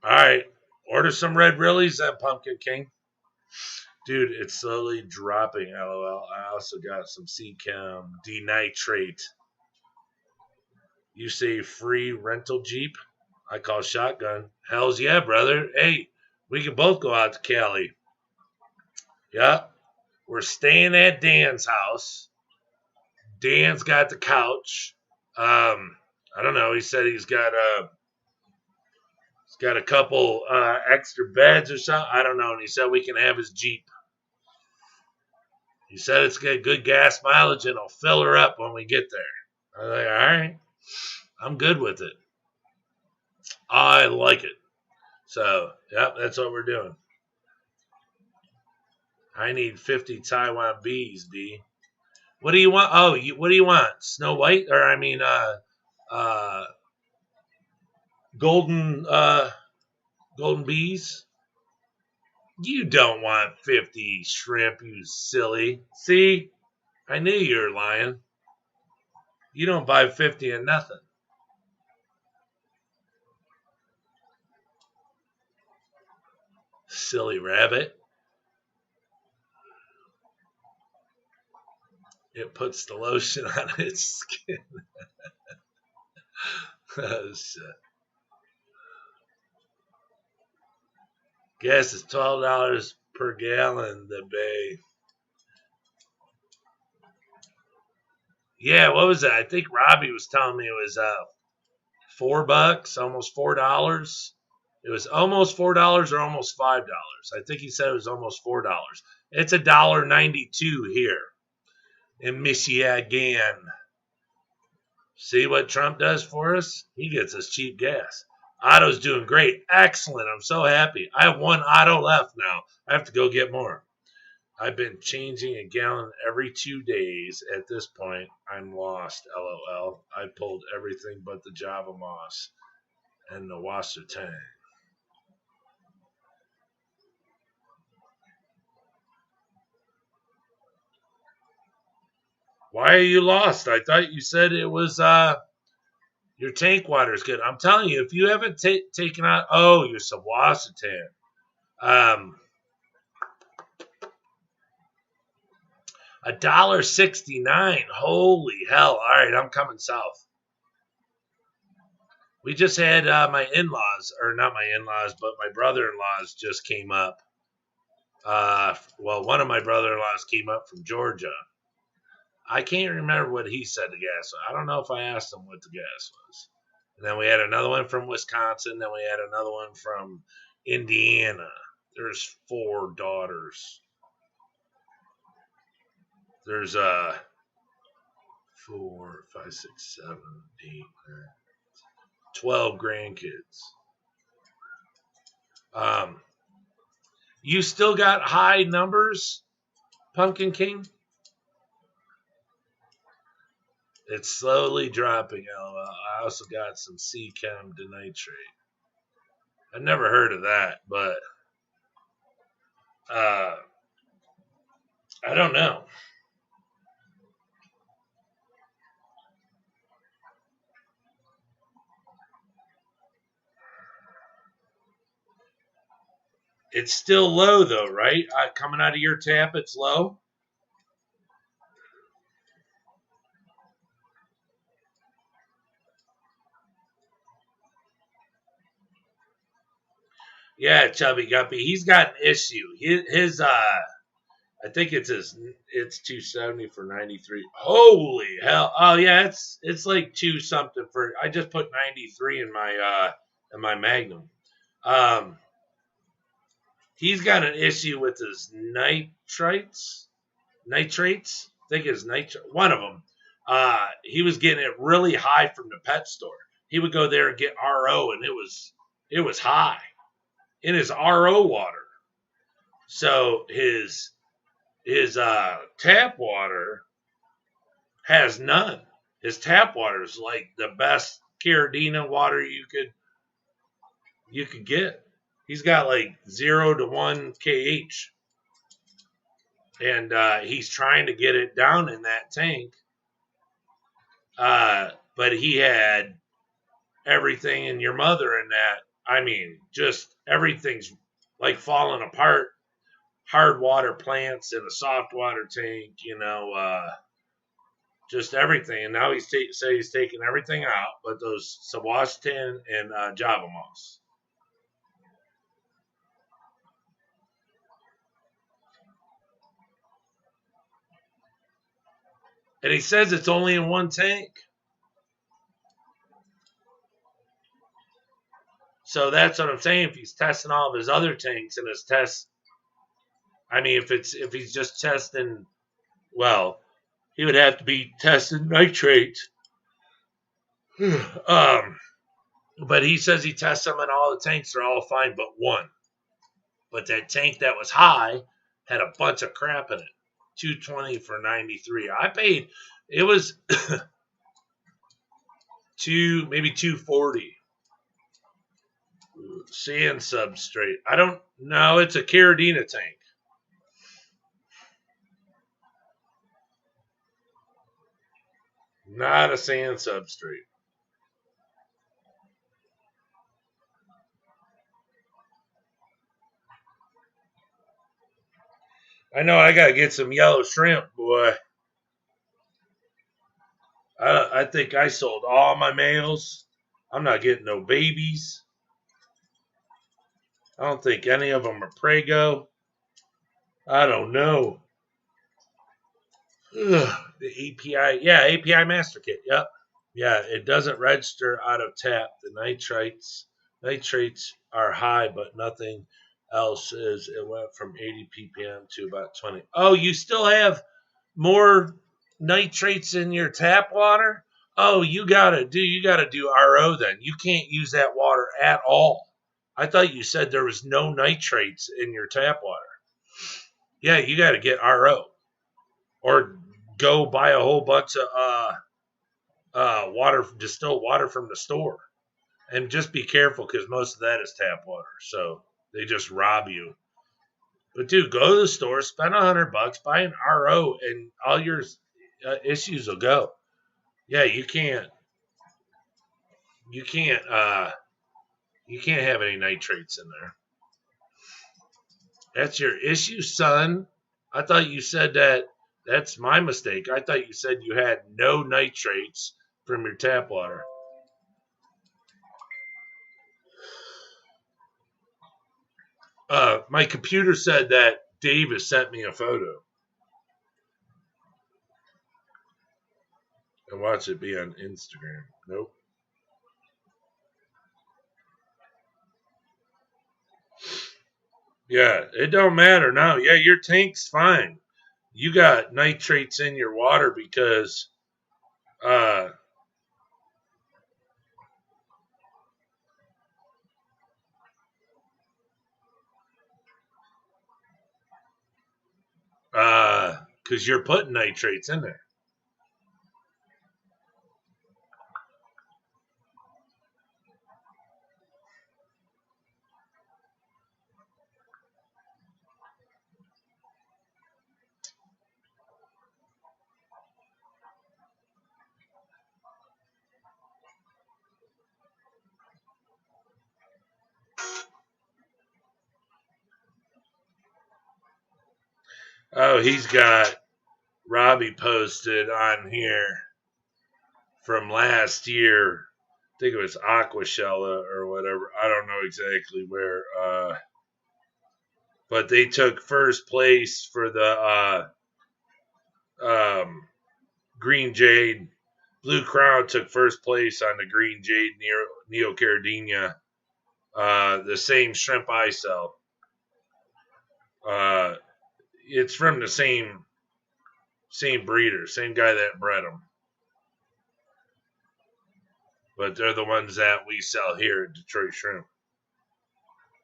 All right, order some red Rilis, then Pumpkin King. Dude, it's slowly dropping. LOL. I also got some C-Chem denitrate. You say free rental Jeep? I call shotgun. Hells yeah, brother. Hey, we can both go out to Cali. Yeah, we're staying at Dan's house. Dan's got the couch. I don't know. He said he's got a couple extra beds or something. I don't know. And he said we can have his Jeep. He said it's got good gas mileage and it'll fill her up when we get there. I was like, all right, I'm good with it. I like it. So, yep, that's what we're doing. I need 50 Taiwan bees, D. What do you want? Oh, what do you want? Snow White, or I mean, uh, golden, golden bees? You don't want 50 shrimp, you silly. See, I knew you were lying. You don't buy 50 and nothing. Silly rabbit. It puts the lotion on its skin. Oh, shit. Gas is $12 per gallon. The bay. Yeah, what was that? I think Robbie was telling me it was $4, almost $4. It was almost $4 or almost $5. I think he said it was almost $4. It's $1.92 here in Michigan. See what Trump does for us? He gets us cheap gas. Otto's doing great. Excellent. I'm so happy. I have one Otto left now. I have to go get more. I've been changing a gallon every 2 days. At this point, I'm lost. LOL. I pulled everything but the Java moss and the wasser tank. Why are you lost? I thought you said it was your tank water is good. I'm telling you, if you haven't taken out, oh, your Sawasatan. $1.69. Holy hell! All right, I'm coming south. We just had my in-laws, or not my in-laws, but my brother-in-laws just came up. Well, one of my brother-in-laws came up from Georgia. I can't remember what he said the gas was. I don't know if I asked him what the gas was. And then we had another one from Wisconsin. Then we had another one from Indiana. There's 4 daughters. There's 4, 5, 6, 7, 8, 9, 12 grandkids. Um, You still got high numbers, Pumpkin King? It's slowly dropping, LOL. I also got some C-Chem denitrate. I've never heard of that, but I don't know. It's still low though, right? Coming out of your tap, it's low. Yeah, Chubby Guppy. He's got an issue. His I think it's 270 for 93. Holy hell. Oh yeah, it's like 2 something for I just put 93 in my Magnum. He's got an issue with his nitrates. Nitrates? I think it's one of them. He was getting it really high from the pet store. He would go there and get RO and it was high in his RO water. So his tap water has none. His tap water is like the best Caridina water you could get. He's got like 0 to 1 kh, and he's trying to get it down in that tank. But he had everything in your mother in that. I mean, just everything's like falling apart. Hard water plants in a soft water tank, just everything. And now he's taking everything out, but those Sawashtan and Java moss. And he says it's only in one tank. So that's what I'm saying. If he's testing all of his other tanks and his tests, I mean, if he's just testing, well, he would have to be testing nitrates. But he says he tests them in all the tanks; they're all fine, but one. But that tank that was high had a bunch of crap in it. 220 for 93. I paid. It was maybe 240. Sand substrate. I don't know. It's a Caridina tank. Not a sand substrate. I know I gotta get some yellow shrimp, boy. I think I sold all my males. I'm not getting no babies. I don't think any of them are Prego. I don't know. Ugh, the API, yeah, API Master Kit. Yep. Yeah, it doesn't register out of tap. The nitrates are high, but nothing else is. It went from 80 ppm to about 20. Oh, you still have more nitrates in your tap water? Oh, you gotta do RO then. You can't use that water at all. I thought you said there was no nitrates in your tap water. Yeah, you got to get RO, or go buy a whole bunch of distilled water from the store, and just be careful because most of that is tap water. So they just rob you. But dude, go to the store, spend $100, buy an RO, and all your issues will go. Yeah, you can't have any nitrates in there. That's your issue, son. I thought you said that. That's my mistake. I thought you said you had no nitrates from your tap water. My computer said that Dave sent me a photo. And watch it be on Instagram. Nope. Yeah, it don't matter now. Yeah, your tank's fine. You got nitrates in your water because Because you're putting nitrates in there. Oh, he's got Robbie posted on here from last year. I think it was Aquashella or whatever. I don't know exactly where. But they took first place for the Green Jade. Blue Crown took first place on the Green Jade Neocaridina. The same shrimp I sell. It's from the same breeder, same guy that bred them. But they're the ones that we sell here at Detroit Shrimp.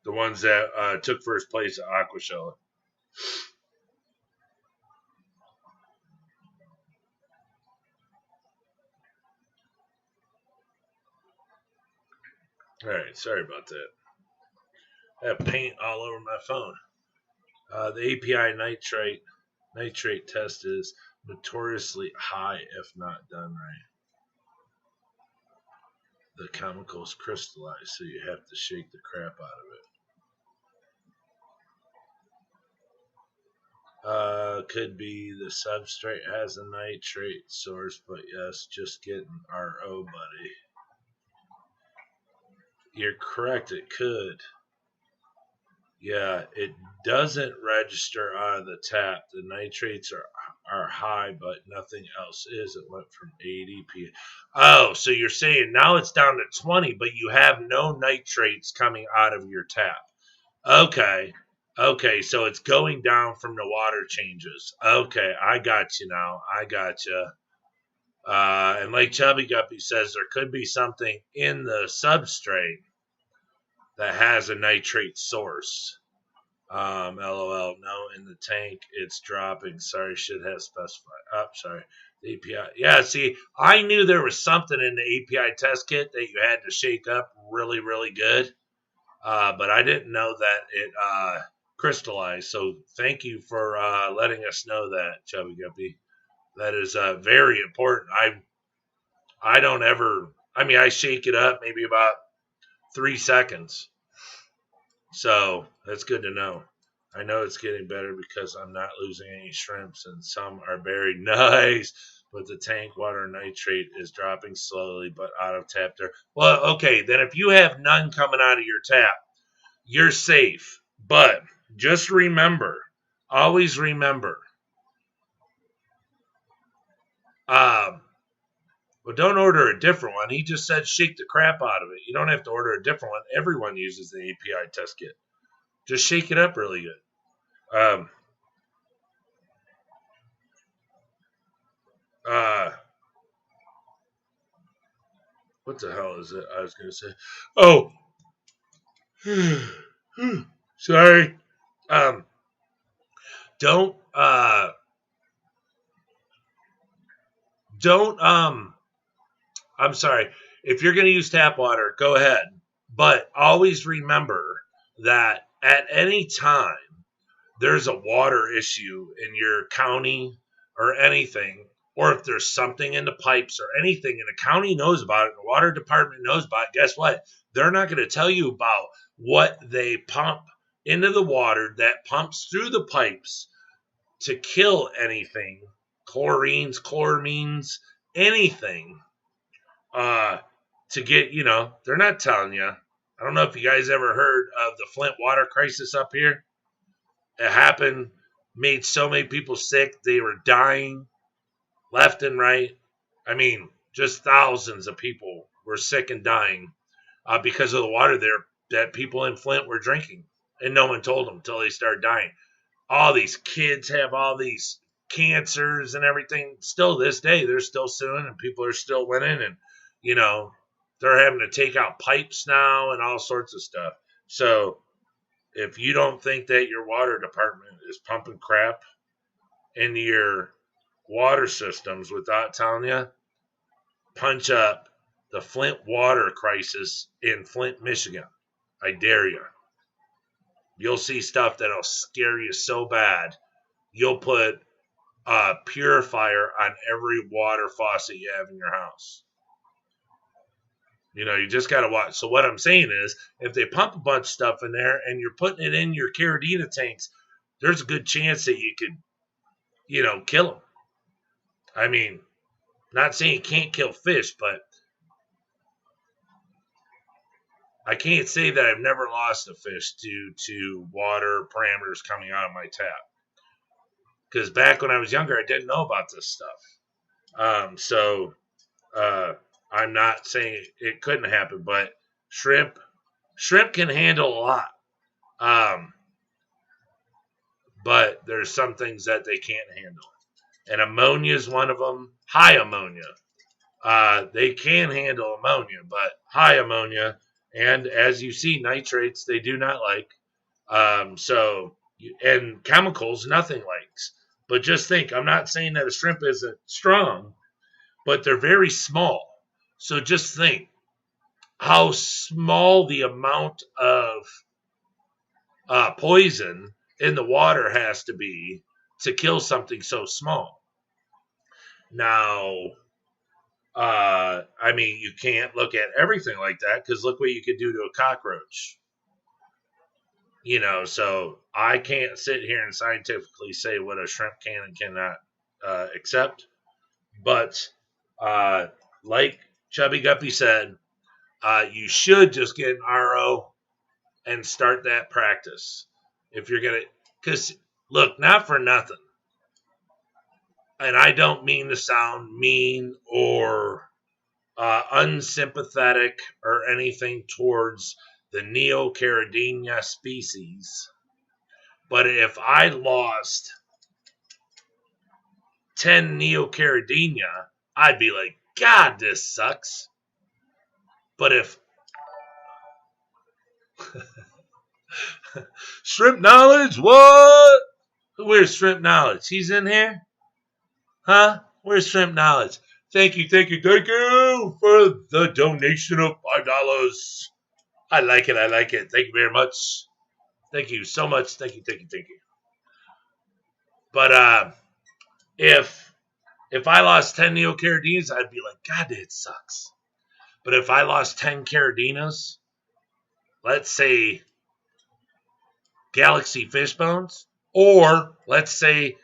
The ones that took first place at Aquashella. All right, sorry about that. I have paint all over my phone. The API nitrate test is notoriously high if not done right. The chemicals crystallize, so you have to shake the crap out of it. Could be the substrate has a nitrate source, but yes, just getting RO, buddy. You're correct, it could. Yeah, it doesn't register out of the tap. The nitrates are high, but nothing else is. It went from 80 p. Oh, so you're saying now it's down to 20, but you have no nitrates coming out of your tap. Okay. Okay, so it's going down from the water changes. Okay, I got you now. I got you. And like Chubby Guppy says, there could be something in the substrate that has a nitrate source. LOL. No, in the tank, it's dropping. Sorry, should have specified. Oh, sorry. The API. Yeah, see, I knew there was something in the API test kit that you had to shake up really, really good. But I didn't know that it crystallized. So thank you for letting us know that, Chubby Guppy. That is very important. I don't ever. I mean, I shake it up maybe about 3 seconds. So that's good to know. I know it's getting better because I'm not losing any shrimps and some are buried. Nice. But the tank water nitrate is dropping slowly but out of tap there. Well, okay, then if you have none coming out of your tap, you're safe. But just remember, always remember, well, don't order a different one. He just said shake the crap out of it. You don't have to order a different one. Everyone uses the API test kit. Just shake it up really good. What the hell is it? I was going to say. Oh, sorry. Don't I'm sorry. If you're going to use tap water, go ahead. But always remember that at any time there's a water issue in your county or anything, or if there's something in the pipes or anything, and the county knows about it, the water department knows about it, guess what? They're not going to tell you about what they pump into the water that pumps through the pipes to kill anything, chlorines, chloramines, anything, to get, they're not telling you. I don't know if you guys ever heard of the Flint water crisis up here. It happened, made so many people sick. They were dying left and right. I mean, just thousands of people were sick and dying because of the water there that people in Flint were drinking. And no one told them until they started dying. All these kids have all these cancers and everything. Still this day, they're still suing and people are still winning. And, they're having to take out pipes now and all sorts of stuff. So if you don't think that your water department is pumping crap into your water systems without telling you, punch up the Flint water crisis in Flint, Michigan. I dare you. You'll see stuff that'll scare you so bad. You'll put a purifier on every water faucet you have in your house. You just got to watch. So what I'm saying is, if they pump a bunch of stuff in there and you're putting it in your Caridina tanks, there's a good chance that you could, kill them. I mean, not saying you can't kill fish, but I can't say that I've never lost a fish due to water parameters coming out of my tap. Because back when I was younger, I didn't know about this stuff. So I'm not saying it couldn't happen, but shrimp can handle a lot. But there's some things that they can't handle. And ammonia is one of them. High ammonia. They can handle ammonia, but high ammonia, and as you see, nitrates, they do not like. And chemicals, nothing likes. But just think, I'm not saying that a shrimp isn't strong, but they're very small. So just think how small the amount of poison in the water has to be to kill something so small. Now, I mean, you can't look at everything like that, because look what you could do to a cockroach. So I can't sit here and scientifically say what a shrimp can and cannot accept. But like Chubby Guppy said, you should just get an RO and start that practice. If you're going to, because look, not for nothing. And I don't mean to sound mean or unsympathetic or anything towards the Neocaridina species. But if I lost 10 Neocaridina, I'd be like, God, this sucks. But if Shrimp Knowledge, what? Where's Shrimp Knowledge? He's in here? Huh? Where's Shrimp Knowledge? Thank you for the donation of $5. I like it. Thank you very much. Thank you so much. Thank you. But if I lost 10 Neocaridinas, I'd be like, God, it sucks. But if I lost 10 Caridinas, let's say Galaxy Fishbones, or let's say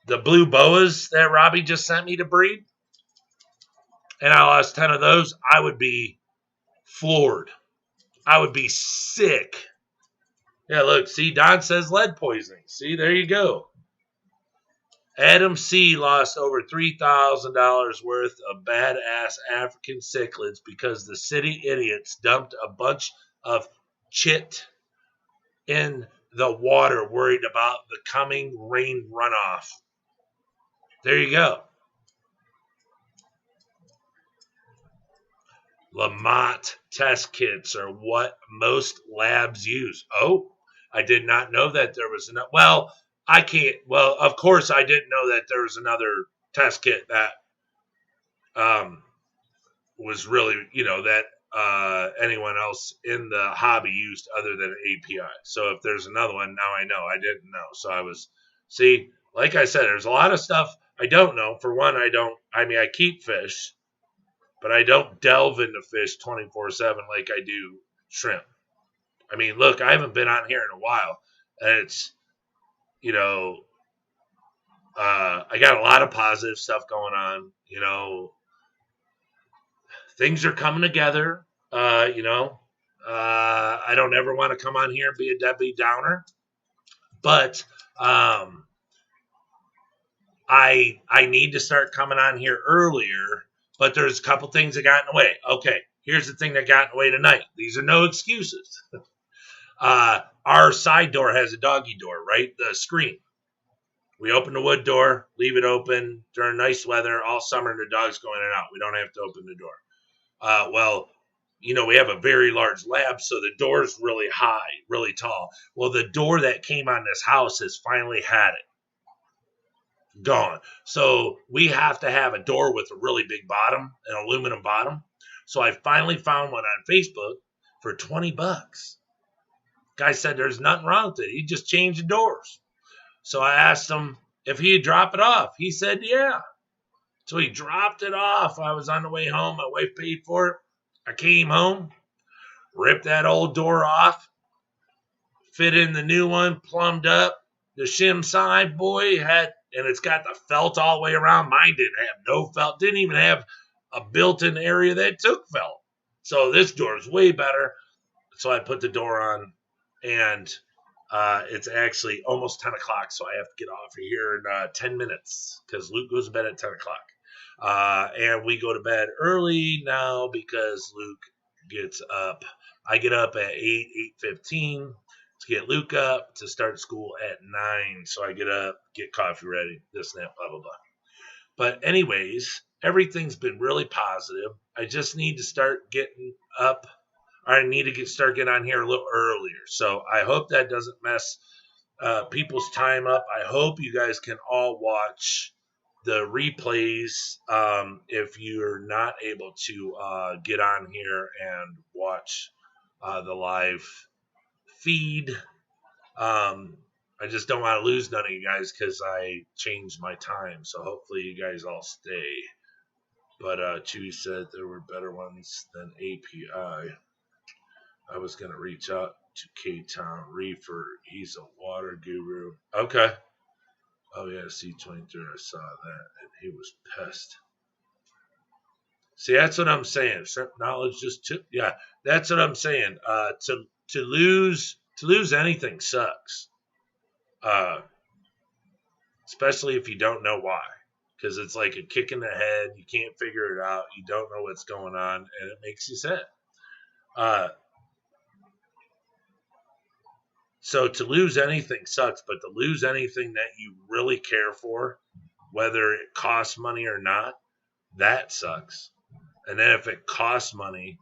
the blue boas that Robbie just sent me to breed, and I lost 10 of those, I would be floored. I would be sick. Yeah, look, see, Don says lead poisoning. See, there you go. Adam C. lost over $3,000 worth of badass African cichlids because the city idiots dumped a bunch of chit in the water, worried about the coming rain runoff. There you go. Lamont test kits are what most labs use. Oh, I did not know that there was enough. Well, of course I didn't know that there was another test kit that was really, that anyone else in the hobby used other than API. So if there's another one, now I know. I didn't know. So like I said, there's a lot of stuff I don't know. For one, I keep fish, but I don't delve into fish 24/7 like I do shrimp. I mean, look, I haven't been on here in a while, and it's, I got a lot of positive stuff going on. Things are coming together. I don't ever want to come on here and be a Debbie Downer, but I need to start coming on here earlier. But there's a couple things that got in the way. Okay, here's the thing that got in the way tonight. These are no excuses. Our side door has a doggy door, right? The screen. We open the wood door, leave it open during nice weather all summer, and the dogs go in and out. We don't have to open the door. We have a very large lab, so the door's really high, really tall. Well, the door that came on this house has finally had it. Gone. So we have to have a door with a really big bottom, an aluminum bottom. So I finally found one on Facebook for $20. Guy said there's nothing wrong with it. He just changed the doors. So I asked him if he'd drop it off. He said, yeah. So he dropped it off. I was on the way home. My wife paid for it. I came home, ripped that old door off, fit in the new one, plumbed up. The shim side, boy, and it's got the felt all the way around. Mine didn't have no felt. Didn't even have a built-in area that took felt. So this door is way better. So I put the door on, and it's actually almost 10 o'clock, so I have to get off of here in 10 minutes because Luke goes to bed at 10 o'clock. And we go to bed early now because Luke gets up. I get up at 8:15 to get Luke up to start school at 9. So I get up, get coffee ready, this and that, blah, blah, blah. But anyways, everything's been really positive. I just need to start getting up. I need to start getting on here a little earlier. So I hope that doesn't mess people's time up. I hope you guys can all watch the replays if you're not able to get on here and watch the live feed. I just don't want to lose none of you guys because I changed my time. So hopefully you guys all stay. But Chewy said there were better ones than API. I was going to reach out to K-Town Reefer. He's a water guru. Okay. Oh, yeah, C23. I saw that, and he was pissed. See, that's what I'm saying. Shrimp knowledge just took. Yeah, that's what I'm saying. To lose anything sucks. Especially if you don't know why. Because it's like a kick in the head. You can't figure it out. You don't know what's going on, and it makes you sad. So to lose anything sucks, but to lose anything that you really care for, whether it costs money or not, that sucks. And then if it costs money,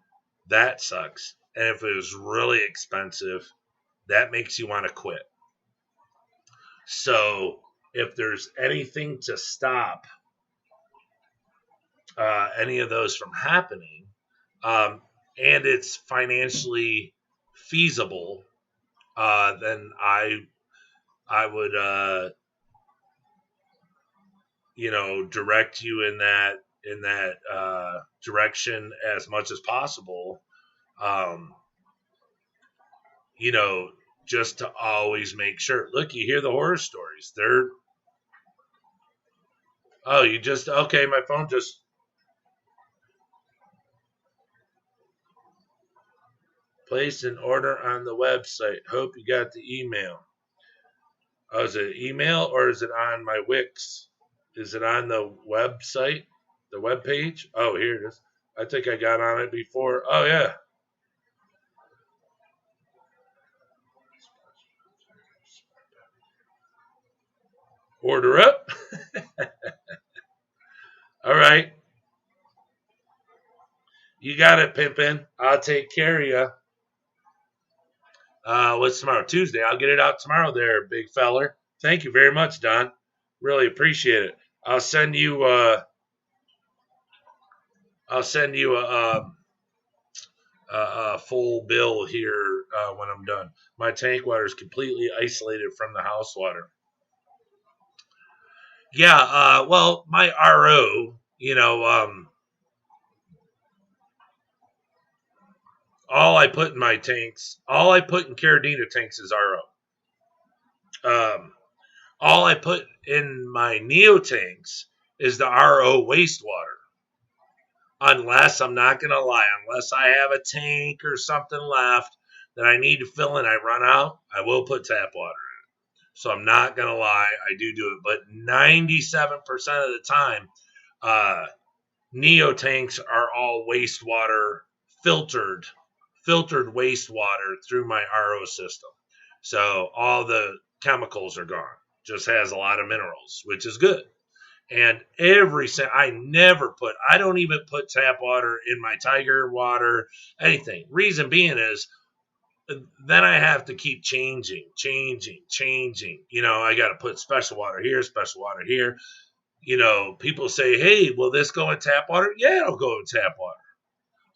that sucks. And if it was really expensive, that makes you want to quit. So if there's anything to stop any of those from happening, and it's financially feasible, then I would direct you in that direction as much as possible. Just to always make sure. Look, you hear the horror stories. Okay, my phone just. Place an order on the website. Hope you got the email. Oh, is it email or is it on my Wix? Is it on the website? The web page? Oh, here it is. I think I got on it before. Oh, yeah. Order up. All right. You got it, Pimpin'. I'll take care of you. What's tomorrow? Tuesday. I'll get it out tomorrow there, big feller. Thank you very much, Don. Really appreciate it. I'll send you a full bill here when I'm done. My tank water is completely isolated from the house water. Yeah, well, my RO, all I put in my tanks, all I put in Caridina tanks is RO. All I put in my Neo tanks is the RO wastewater. Unless, I'm not going to lie, unless I have a tank or something left that I need to fill in, I run out, I will put tap water in it. So I'm not going to lie, I do it. But 97% of the time, Neo tanks are all wastewater, filtered wastewater through my RO system. So all the chemicals are gone. Just has a lot of minerals, which is good. And I don't even put tap water in my Tiger water, anything. Reason being is then I have to keep changing. You know, I got to put special water here, special water here. You know, people say, hey, will this go in tap water? Yeah, it'll go in tap water.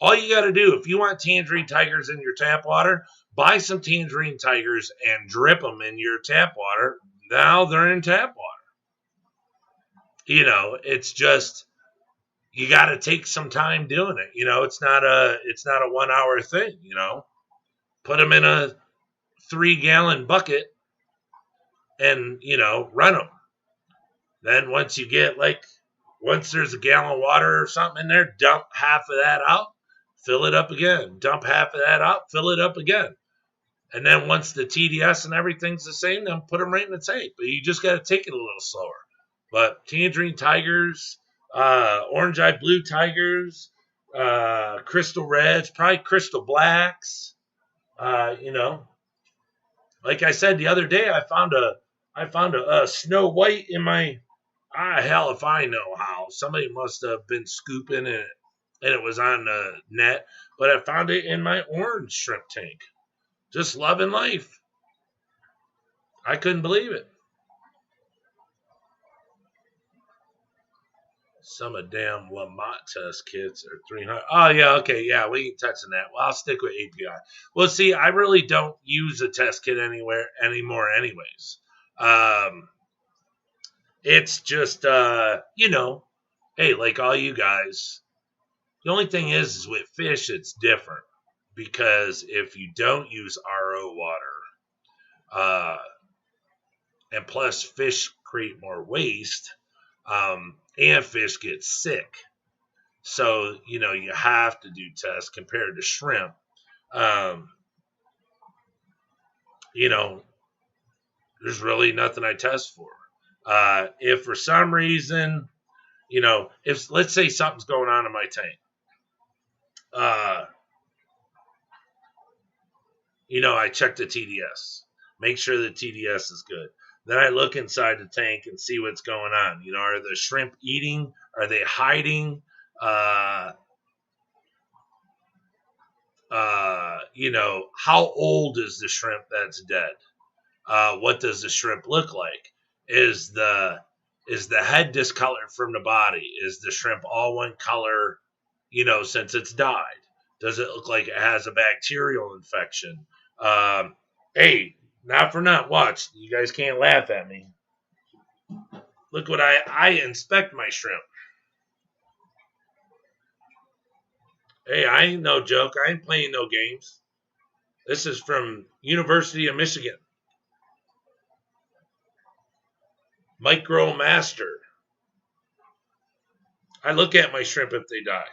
All you got to do, if you want tangerine tigers in your tap water, buy some tangerine tigers and drip them in your tap water. Now they're in tap water. You know, it's just, you got to take some time doing it. You know, it's not a 1 hour thing, you know. Put them in a 3-gallon bucket and, you know, run them. Then once there's a gallon of water or something in there, dump half of that out, fill it up again. Dump half of that out, fill it up again. And then once the TDS and everything's the same, then put them right in the tank. But you just got to take it a little slower. But tangerine tigers, orange eye blue tigers, crystal reds, probably crystal blacks. You know, like I said the other day, I found a snow white in my. Hell if I know how. Somebody must have been scooping it, and it was on the net. But I found it in my orange shrimp tank. Just loving life. I couldn't believe it. Some of damn Lamont test kits are 300. Oh, yeah, okay, yeah, we ain't touching that. Well, I'll stick with API. Well, see, I really don't use a test kit anymore anyways. It's just, you know, hey, like all you guys, the only thing is with fish, it's different. Because if you don't use RO water, and plus fish create more waste, and fish get sick. So, you know, you have to do tests compared to shrimp. You know, there's really nothing I test for. If for some reason, you know, if let's say something's going on in my tank, you know, I check the TDS, make sure the TDS is good. Then I look inside the tank and see what's going on. You know, are the shrimp eating? Are they hiding? You know, how old is the shrimp that's dead? What does the shrimp look like? Is the head discolored from the body? Is the shrimp all one color, you know, since it's died? Does it look like it has a bacterial infection? Hey, not for not, watch. You guys can't laugh at me. Look what I inspect my shrimp. Hey, I ain't no joke. I ain't playing no games. This is from University of Michigan. Micro Master. I look at my shrimp if they die.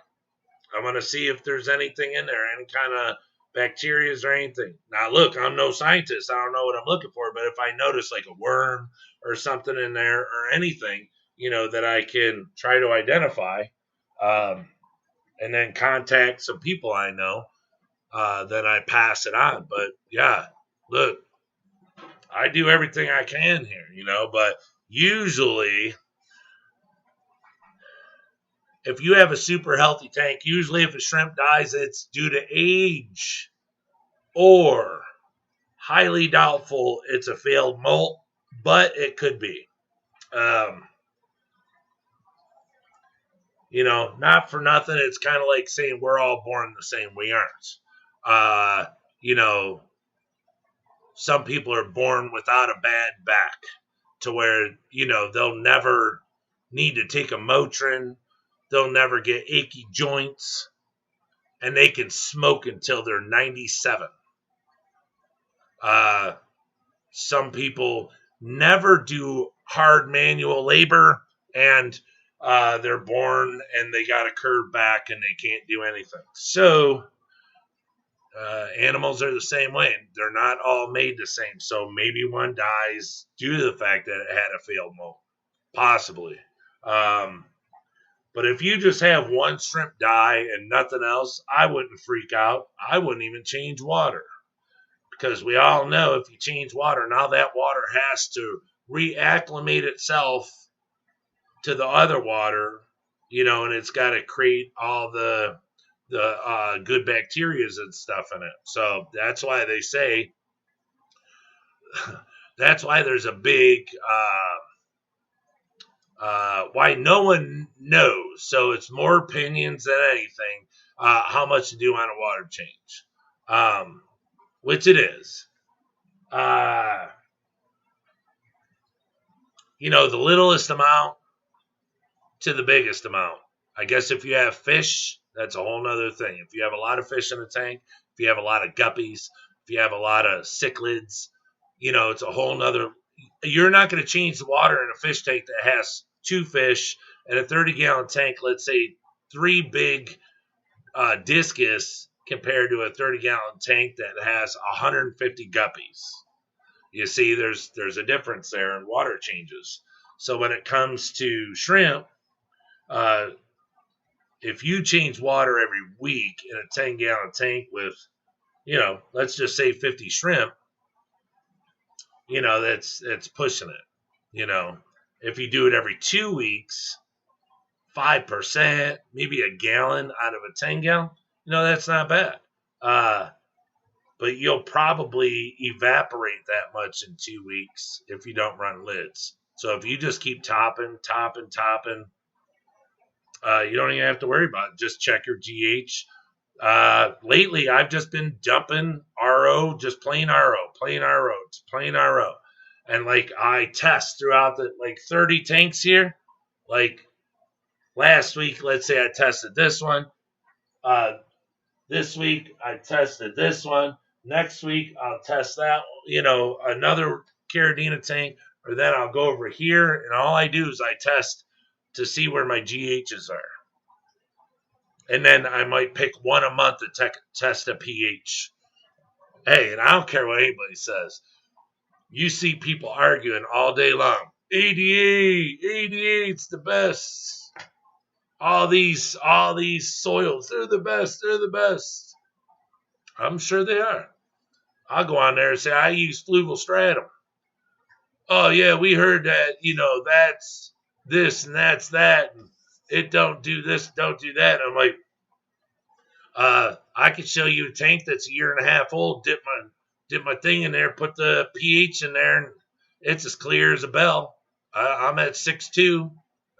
I want to see if there's anything in there, any kind of bacteria or anything. Now, look, I'm no scientist. I don't know what I'm looking for, but if I notice like a worm or something in there or anything, you know, that I can try to identify, and then contact some people I know, then I pass it on. But yeah, look, I do everything I can here, you know, but usually if you have a super healthy tank, usually if a shrimp dies, it's due to age or highly doubtful it's a failed molt, but it could be. You know, not for nothing. It's kind of like saying we're all born the same. We aren't. You know, some people are born without a bad back to where, you know, they'll never need to take a Motrin. They'll never get achy joints, and they can smoke until they're 97. Some people never do hard manual labor, and they're born and they got a curved back and they can't do anything. So animals are the same way. They're not all made the same. So maybe one dies due to the fact that it had a failed molt. Possibly. But if you just have one shrimp die and nothing else, I wouldn't freak out. I wouldn't even change water. Because we all know if you change water, now that water has to reacclimate itself to the other water, you know, and it's got to create all the the good bacteria and stuff in it. So that's why they say, that's why there's a big, why no one knows. So it's more opinions than anything, how much to do on a water change, which it is. The littlest amount to the biggest amount. I guess if you have fish, that's a whole nother thing. If you have a lot of fish in a tank, if you have a lot of guppies, if you have a lot of cichlids, it's a whole nother. You're not going to change the water in a fish tank that has 2 fish and a 30-gallon tank, let's say 3 big discus compared to a 30-gallon tank that has 150 guppies. You see, there's a difference there in water changes. So when it comes to shrimp, if you change water every week in a 10-gallon tank with, let's just say 50 shrimp, that's pushing it. If you do it every 2 weeks, 5%, maybe a gallon out of a 10-gallon, that's not bad. But you'll probably evaporate that much in 2 weeks if you don't run lids. So if you just keep topping, you don't even have to worry about it. Just check your GH. Lately, I've just been dumping RO, just plain RO. And I test throughout the 30 tanks here. Last week, let's say I tested this one. This week, I tested this one. Next week, I'll test that, another Caridina tank. Or then I'll go over here, and all I do is I test to see where my GHs are. And then I might pick one a month to test a pH. Hey, and I don't care what anybody says. You see people arguing all day long. 88's the best. All these soils, they're the best. I'm sure they are. I'll go on there and say, I use fluval stratum. Oh, yeah, we heard that, that's this and that's that. And it don't do this, don't do that. I'm like, I could show you a tank that's a year and a half old, dip my thing in there, put the pH in there, and it's as clear as a bell. I'm at 6.2.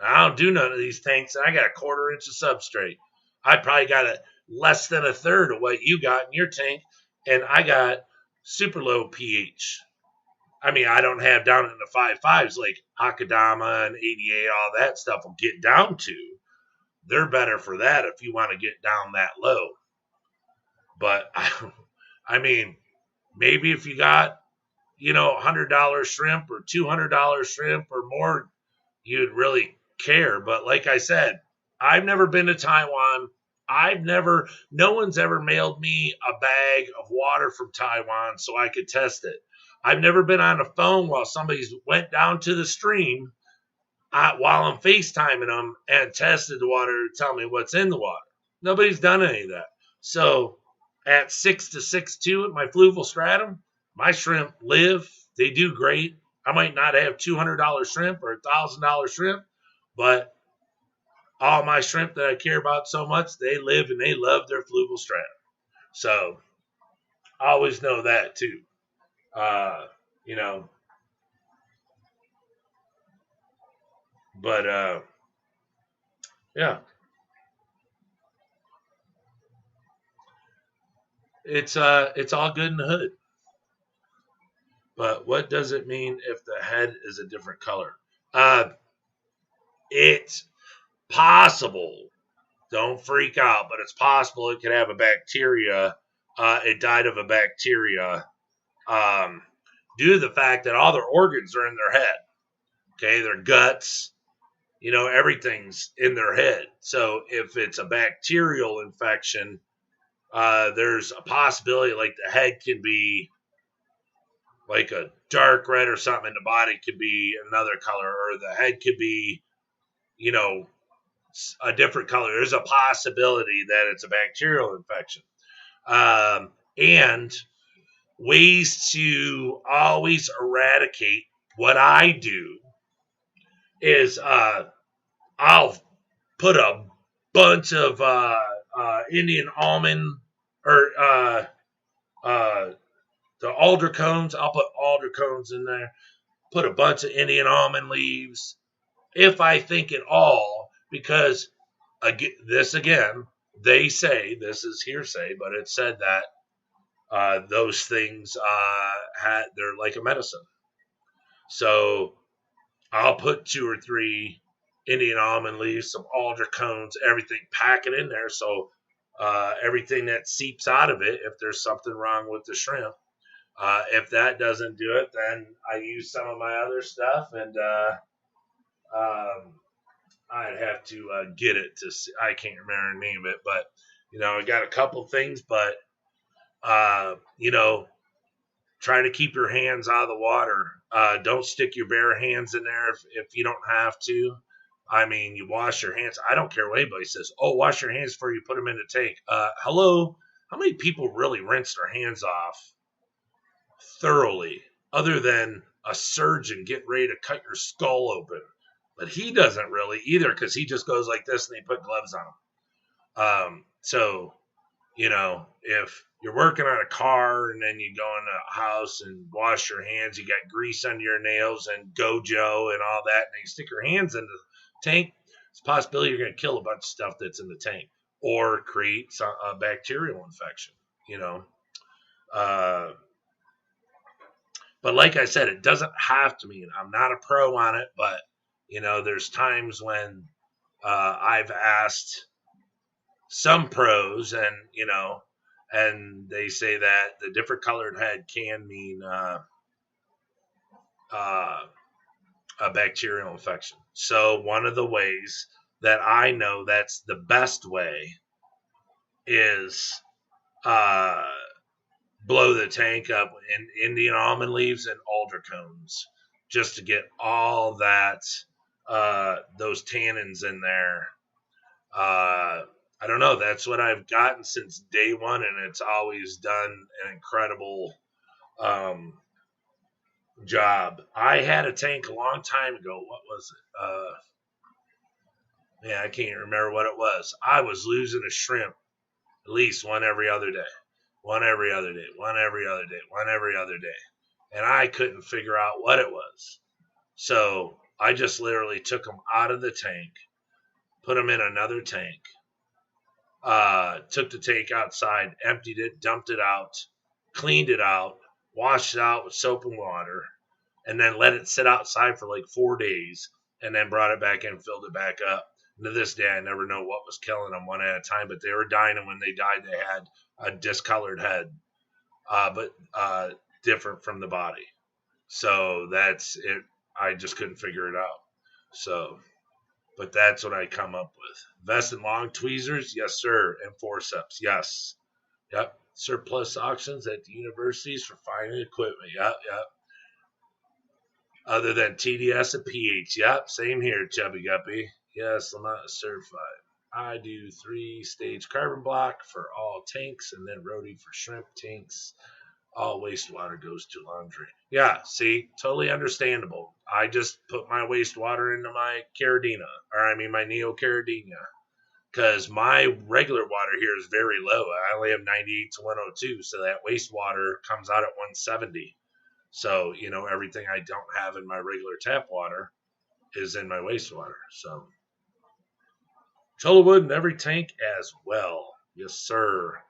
I don't do none of these tanks. I got a 1/4 inch of substrate. I probably got less than a third of what you got in your tank, and I got super low pH. I mean, I don't have down in the 5.5s like Akadama and 88, all that stuff will get down to. They're better for that if you want to get down that low. But, I mean, maybe if you got, $100 shrimp or $200 shrimp or more, you'd really care. But like I said, I've never been to Taiwan. No one's ever mailed me a bag of water from Taiwan so I could test it. I've never been on the phone while somebody's went down to the stream while I'm FaceTiming them and tested the water to tell me what's in the water. Nobody's done any of that. So at 6 to 6.2 at my fluval stratum, my shrimp live. They do great. I might not have $200 shrimp or $1,000 shrimp, but all my shrimp that I care about so much, they live and they love their fluval stratum. So I always know that too. But yeah, it's all good in the hood. But what does it mean if the head is a different color? It's possible. Don't freak out, but it's possible it could have a bacteria. It died of a bacteria due to the fact that all their organs are in their head. Okay, their guts, everything's in their head. So if it's a bacterial infection, there's a possibility the head can be like a dark red or something, and the body could be another color, or the head could be, a different color. There's a possibility that it's a bacterial infection. And ways to always eradicate, what I do is I'll put a bunch of Indian almond or the alder cones. I'll put alder cones in there. Put a bunch of Indian almond leaves, if I think at all, because this again, they say, this is hearsay, but it said that those things they're like a medicine. So I'll put 2 or 3 Indian almond leaves, some alder cones, everything, pack it in there. So everything that seeps out of it, if there's something wrong with the shrimp, if that doesn't do it, then I use some of my other stuff, and I'd have to get it to see. I can't remember the name of it, but I got a couple things, but try to keep your hands out of the water. Don't stick your bare hands in there if you don't have to. I mean, you wash your hands. I don't care what anybody says. Oh, wash your hands before you put them in the tank. Hello? How many people really rinse their hands off thoroughly, other than a surgeon getting ready to cut your skull open? But he doesn't really either, because he just goes like this and they put gloves on him. So, if you're working on a car and then you go in a house and wash your hands, you got grease under your nails and Gojo and all that, and you stick your hands in the tank, it's a possibility you're going to kill a bunch of stuff that's in the tank or create a bacterial infection, But like I said, it doesn't have to mean I'm not a pro on it, but there's times when I've asked some pros, and they say that the different colored head can mean a bacterial infection. So one of the ways that I know that's the best way is blow the tank up in Indian almond leaves and alder cones, just to get all that those tannins in there. I don't know. That's what I've gotten since day one, and it's always done an incredible job. I had a tank a long time ago. What was it? I can't remember what it was. I was losing a shrimp at least one every other day. One every other day. One every other day. One every other day. And I couldn't figure out what it was. So I just literally took them out of the tank, put them in another tank, took the tank outside, emptied it, dumped it out, cleaned it out, washed it out with soap and water, and then let it sit outside for like 4 days, and then brought it back in, filled it back up. And to this day, I never know what was killing them one at a time, but they were dying, and when they died, they had a discolored head, but different from the body. So that's it. I just couldn't figure it out. So, but that's what I come up with. Vest and long tweezers, yes, sir. And forceps, yes. Yep. Surplus auctions at the universities for finding equipment. Yep. Other than TDS and PH. Yep. Same here, Chubby Guppy. Yes, I'm not certified. I do 3-stage carbon block for all tanks, and then Rhodey for shrimp tanks. All wastewater goes to laundry. Yeah, see, totally understandable. I just put my wastewater into my Caridina, my Neocaridina, because my regular water here is very low. I only have 98 to 102, so that wastewater comes out at 170. So, everything I don't have in my regular tap water is in my wastewater. So, Cholawood in every tank as well. Yes, sir.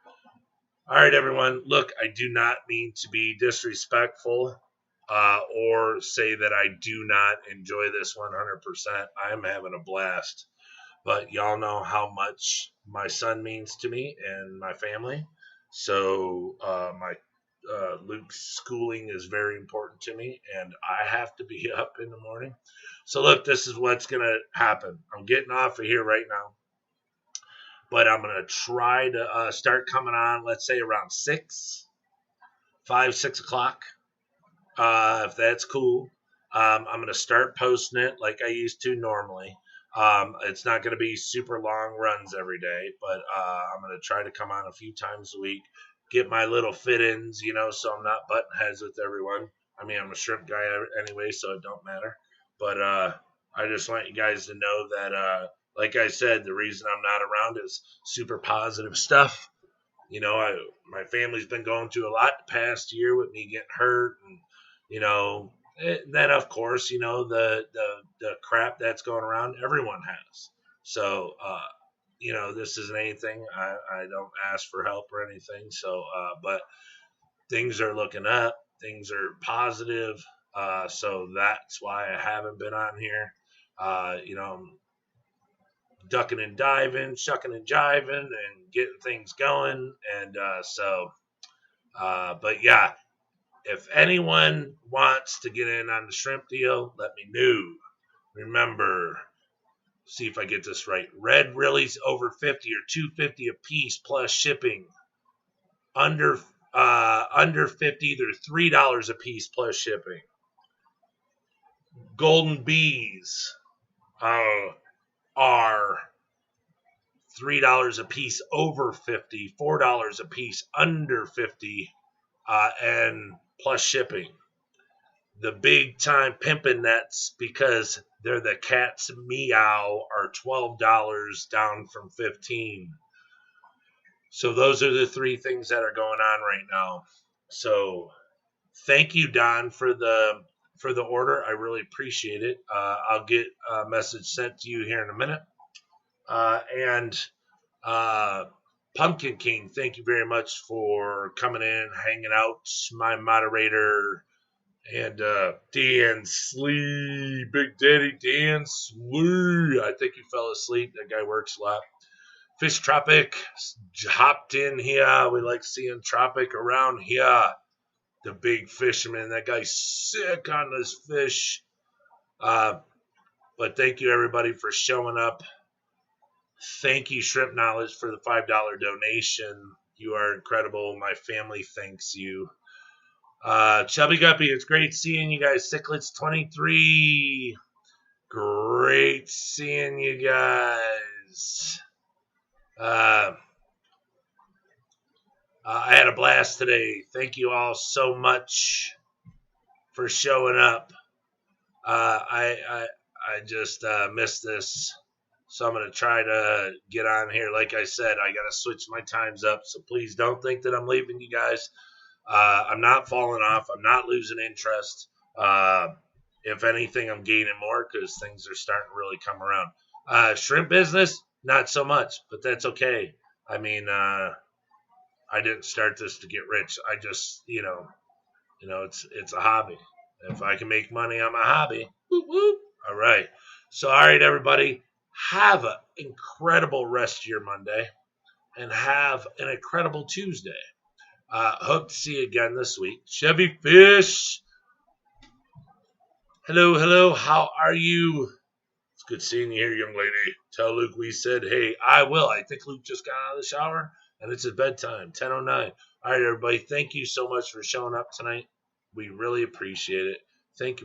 All right, everyone. Look, I do not mean to be disrespectful or say that I do not enjoy this 100%. I am having a blast. But y'all know how much my son means to me and my family. So my Luke's schooling is very important to me, and I have to be up in the morning. So look, this is what's going to happen. I'm getting off of here right now. But I'm going to try to start coming on, let's say, around 6 o'clock, if that's cool. I'm going to start posting it like I used to normally. It's not going to be super long runs every day, but I'm going to try to come on a few times a week, get my little fit-ins, so I'm not butting heads with everyone. I'm a shrimp guy anyway, so it don't matter. But I just want you guys to know that like I said, the reason I'm not around is super positive stuff. You know, my family's been going through a lot the past year with me getting hurt, and you know, then of course, you know, the crap that's going around, everyone has. So, you know, this isn't anything. I don't ask for help or anything. So, but things are looking up. Things are positive. So that's why I haven't been on here. You know, I'm ducking and diving, shucking and jiving, and getting things going. And but yeah, if anyone wants to get in on the shrimp deal, let me know. Remember, see if I get this right. Red Rili's over 50 or 250 a piece plus shipping. Under 50, they're $3 a piece plus shipping. Golden Bees are $3 a piece over 50, $4 a piece under 50, and plus shipping. The big time pimpin' nets, because they're the cat's meow, are $12 down from 15. So those are the three things that are going on right now. So thank you, Don, for the order. I really appreciate it. I'll get a message sent to you here in a minute. And Pumpkin King, thank you very much for coming in, hanging out. My moderator, and Dan Slee, Big Daddy Dan Slee. I think he fell asleep. That guy works a lot. Fish Tropic hopped in here. We like seeing Tropic around here. The big fisherman. That guy's sick on this fish. But thank you, everybody, for showing up. Thank you, Shrimp Knowledge, for the $5 donation. You are incredible. My family thanks you. Chubby Guppy, it's great seeing you guys. Sicklets23, great seeing you guys. I had a blast today. Thank you all so much for showing up. I just missed this, so I'm going to try to get on here. Like I said, I got to switch my times up, so please don't think that I'm leaving you guys. I'm not falling off. I'm not losing interest. If anything, I'm gaining more because things are starting to really come around. Shrimp business, not so much, but that's okay. I mean, I didn't start this to get rich. I just, you know, it's a hobby. If I can make money on my hobby, whoop, whoop. All right. So, all right, everybody, have an incredible rest of your Monday and have an incredible Tuesday. Hope to see you again this week. Chevy Fish. Hello. How are you? It's good seeing you here, young lady. Tell Luke we said, hey, I will. I think Luke just got out of the shower, and it's his bedtime, 10:09. All right, everybody. Thank you so much for showing up tonight. We really appreciate it. Thank you very much.